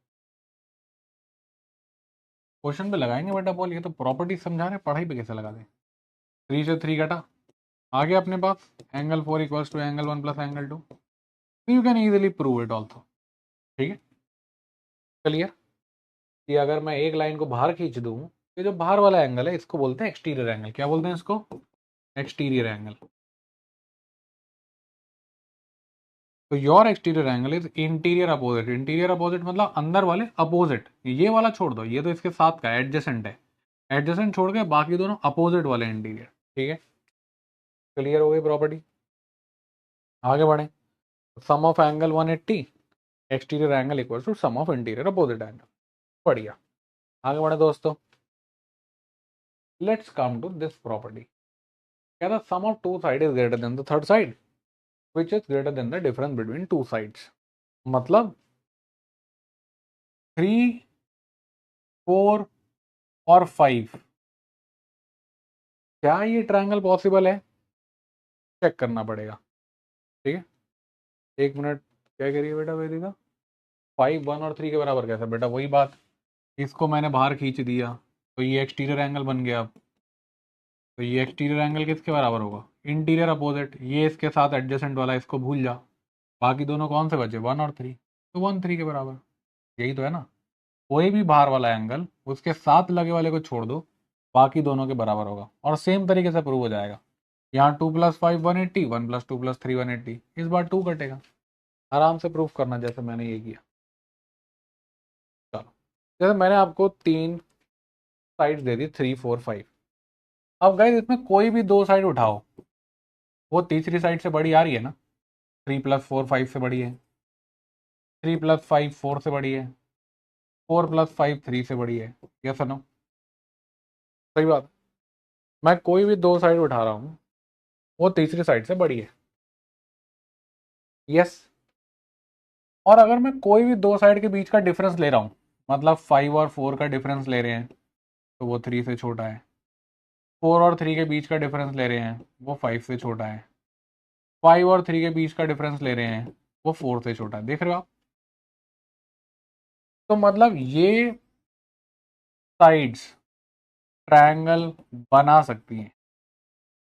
क्वेश्चन पे लगाएंगे बेटा बॉल, ये तो प्रॉपर्टी समझा रहे हैं, पढ़ाई पे कैसे लगा दें? 3 से 3 कटा, आ गया अपने पास angle 4 = angle 1 + angle 2। You can easily prove it also. ठीक है, क्लियर। कि अगर मैं एक लाइन को बाहर खींच दूं, ये जो बाहर वाला एंगल है इसको बोलते हैं एक्सटीरियर एंगल। क्या बोलते हैं इसको? Exterior angle. तो your exterior angle is interior opposite. Interior opposite मतलब अंदर वाले अपोजिट, ये वाला छोड़ दो, ये तो इसके साथ का एडजेसेंट है, एडजेसेंट छोड़ के बाकी दोनों अपोजिट वाले इंटीरियर। ठीक है, क्लियर हो गई प्रॉपर्टी। आगे बढ़े, sum of angle 180 exterior angle equal to sum of interior opposite angle. बढ़िया, आगे बढ़े दोस्तों। Let's come to this property. कहता sum of two side is greater than the third side which is greater than the difference between two sides. मतलब 3, 4 और 5, क्या ये triangle possible है? चेक करना पड़ेगा। ठीक है, एक मिनट, क्या करिए बेटा वेदिका? 5, 1 और 3 के बराबर कैसा बेटा? वही बात, इसको मैंने बाहर खींच दिया तो ये एक्सटीरियर एंगल बन गया। अब तो ये एक्सटीरियर एंगल किसके बराबर होगा? Interior opposite. ये इसके साथ एडजेसेंट वाला, इसको भूल जा। बाकी दोनों कौन से बचे? 1 और 3, तो 1 3 के बराबर। यही तो है ना, कोई भी बाहर वाला एंगल उसके साथ लगे वाले को छोड़ दो, बाकी दोनों के बराबर होगा। और सेम तरीके से प्रूव हो जाएगा। यहाँ 2 + 5 180, 1 + 2 + 3 180, इस बार 2 कटेगा। आराम से प्रूफ करना जैसे मैंने ये किया। चलो, जैसे मैंने आपको 3 साइड दे दी, 3 4 5। अब गाइस इसमें कोई भी 2 साइड उठाओ, वो तीसरी साइड से बड़ी आ रही है ना? 3 + 4 5 से बड़ी है, 3 + 5 4 से बड़ी है, 4 + 5 3 से बड़ी है। यस और नो? सही बात। मैं कोई भी 2 साइड उठा रहा हूँ, वो तीसरी साइड से बड़ी है। यस। और अगर मैं कोई भी 2 साइड के बीच का डिफरेंस ले रहा हूँ, मतलब 5 और 4 का डिफरेंस ले रहे हैं, तो वो 3 से छोटा है। 4 और 3 के बीच का डिफरेंस ले रहे हैं, वो 5 से छोटा है। 5 और 3 के बीच का डिफरेंस ले रहे हैं, वो 4 से छोटा है। देख रहे हो आप? तो मतलब ये साइड्स ट्रायंगल बना सकती हैं।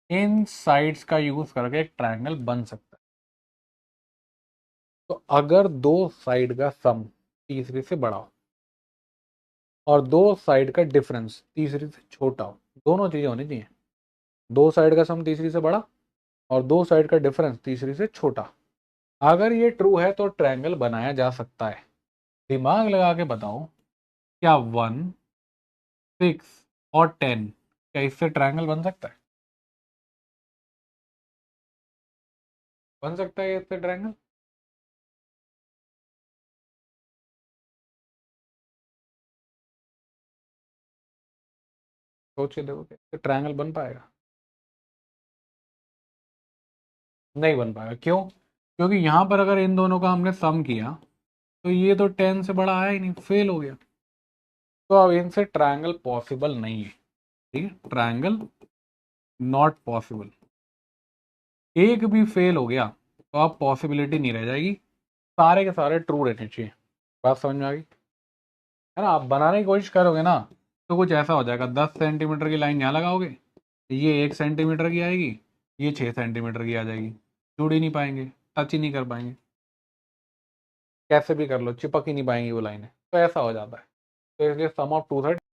इन साइड्स का यूज करके एक ट्रायंगल बन सकता है। तो अगर 2 साइड का सम तीसरी से बड़ा हो और 2 साइड का डिफरेंस तीसरी से छोटा हो, दोनों चीजें होनी चाहिए। 2 साइड का सम तीसरी से बड़ा और 2 साइड का डिफरेंस तीसरी से छोटा। अगर ये ट्रू है तो ट्रायंगल बनाया जा सकता है। दिमाग लगा के बताओ, क्या 1, 6 और 10, क्या इससे ट्रायंगल बन सकता है? बन सकता है इससे ट्रायंगल? सोच के देखो, इससे ट्रायंगल बन पाएगा? नहीं बन पाएगा। क्यों? क्योंकि यहां पर अगर इन दोनों का हमने सम किया तो ये तो 10 से बड़ा आया ही नहीं, फेल हो गया। तो अब इनसे ट्रायंगल पॉसिबल नहीं है। ठीक है, ट्रायंगल नॉट पॉसिबल। एक भी फेल हो गया तो अब पॉसिबिलिटी नहीं रह जाएगी, सारे के सारे ट्रू रहने चाहिए। बात समझ में आ गई है ना? आप बनाने की कोशिश करोगे ना, तो कुछ ऐसा हो जाएगा, 10 सेंटीमीटर की लाइन यहाँ लगाओगे, ये 1 सेंटीमीटर की आएगी, ये 6 सेंटीमीटर की आ जाएगी, जुड़ ही नहीं पाएंगे, टच ही नहीं कर पाएंगे। कैसे भी कर लो, चिपक ही नहीं पाएंगी वो लाइनें। तो ऐसा हो जाता है। तो इसलिए सम ऑफ टू साइड